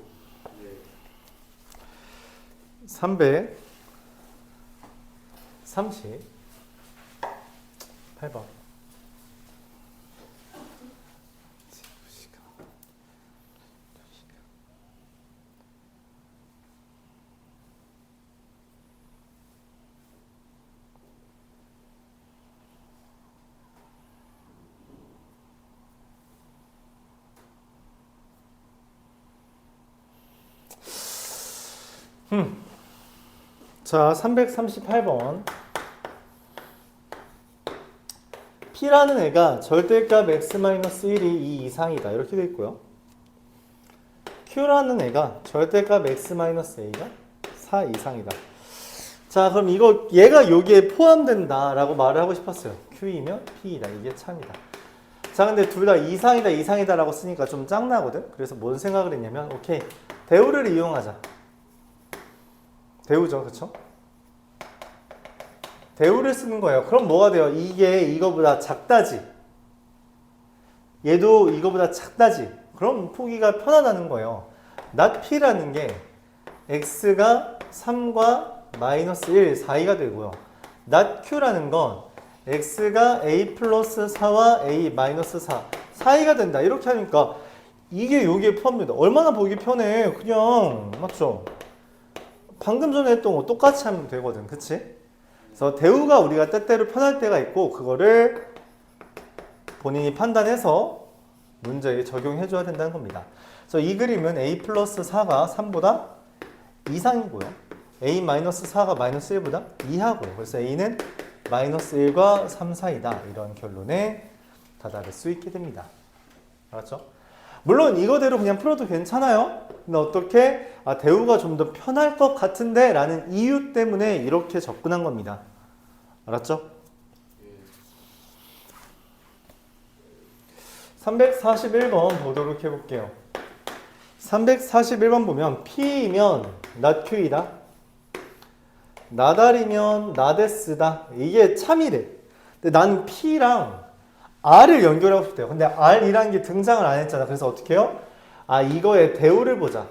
네. 338번. 자, 338번. P라는 애가 절대값 x-1이 2 이상이다. 이렇게 되어 있고요. Q라는 애가 절대값 x-a가 4 이상이다. 자, 그럼 이거 얘가 여기에 포함된다라고 말을 하고 싶었어요. Q이면 P이다. 이게 참이다. 자, 근데 둘 다 이상이다, 이상이다라고 쓰니까 좀 짱나거든. 그래서 뭔 생각을 했냐면, 오케이, 대우를 이용하자. 대우죠, 그쵸? 대우를 쓰는 거예요. 그럼 뭐가 돼요? 이게 이거보다 작다지. 얘도 이거보다 작다지. 그럼 포기가 편하다는 거예요. not p라는 게 x가 3과 마이너스 1 사이가 되고요. not q라는 건 x가 a 플러스 4와 a 마이너스 4 사이가 된다. 이렇게 하니까 이게 여기에 포함된다. 얼마나 보기 편해. 그냥 맞죠? 방금 전에 했던 거 똑같이 하면 되거든. 그치? 그래서 대우가 우리가 때때로 편할 때가 있고 그거를 본인이 판단해서 문제에 적용해 줘야 된다는 겁니다. 그래서 이 그림은 a 플러스 4가 3보다 이상이고요. a 마이너스 4가 마이너스 1보다 이하고요. 그래서 a는 마이너스 1과 3 사이다. 이런 결론에 다다를 수 있게 됩니다. 알았죠? 물론 이거대로 그냥 풀어도 괜찮아요. 근데 어떻게 대우가 좀 더 편할 것 같은데 라는 이유 때문에 이렇게 접근한 겁니다. 알았죠? 341번 보도록 해볼게요. 341번 보면 P이면 not Q이다. 나달이면 not S다. 이게 참이래. 근데 나는 P랑 R을 연결하고 싶대요. 근데 R이라는 게 등장을 안 했잖아. 그래서 어떻게 해요? 이거의 대우를 보자.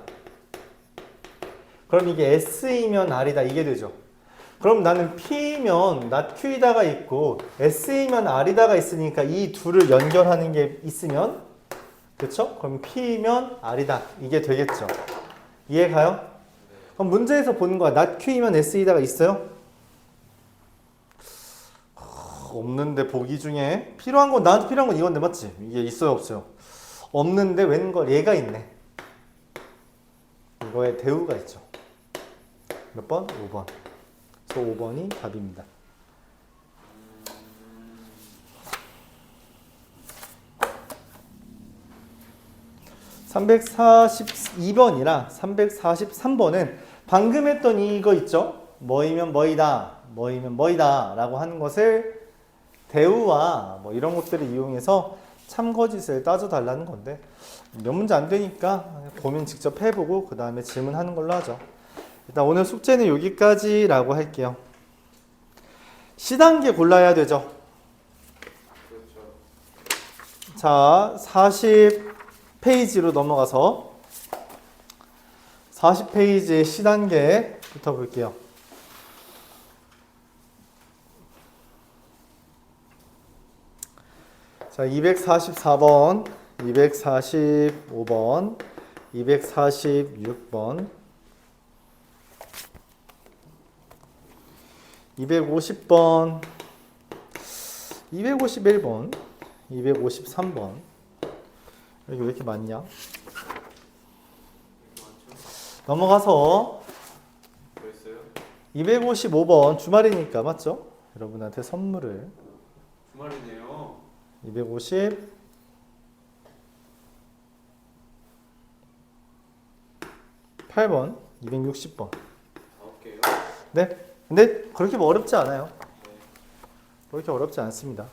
그럼 이게 S이면 R이다. 이게 되죠. 그럼 나는 P이면 not Q이다가 있고 S이면 R이다가 있으니까 이 둘을 연결하는 게 있으면 그쵸? 그럼 P이면 R이다. 이게 되겠죠. 이해 가요? 그럼 문제에서 보는 거야. not Q이면 S이다가 있어요? 없는데 보기 중에 필요한 건 나한테 필요한 건 이건데 맞지? 이게 있어요 없어요? 없는데 웬걸 얘가 있네. 이거에 대우가 있죠. 몇 번? 5번. 그래서 5번이 답입니다. 342번이랑 343번은 방금 했던 이거 있죠? 뭐이면 뭐이다, 뭐이면 뭐이다 라고 하는 것을 대우와 뭐 이런 것들을 이용해서 참거짓을 따져달라는 건데 몇 문제 안 되니까 고민 직접 해보고 그 다음에 질문하는 걸로 하죠. 일단 오늘 숙제는 여기까지라고 할게요. C단계 골라야 되죠. 그렇죠. 자, 40페이지로 넘어가서 40페이지 C단계부터 볼게요. 자, 244번, 245번, 246번, 250번, 251번, 253번. 여기 왜 이렇게 많냐? 넘어가서 벌써요? 255번 주말이니까 맞죠? 여러분한테 선물을 주말이네요. 250 8번, 260번. 9개요? 네. 근데 그렇게 뭐 어렵지 않아요. 네. 그렇게 어렵지 않습니다.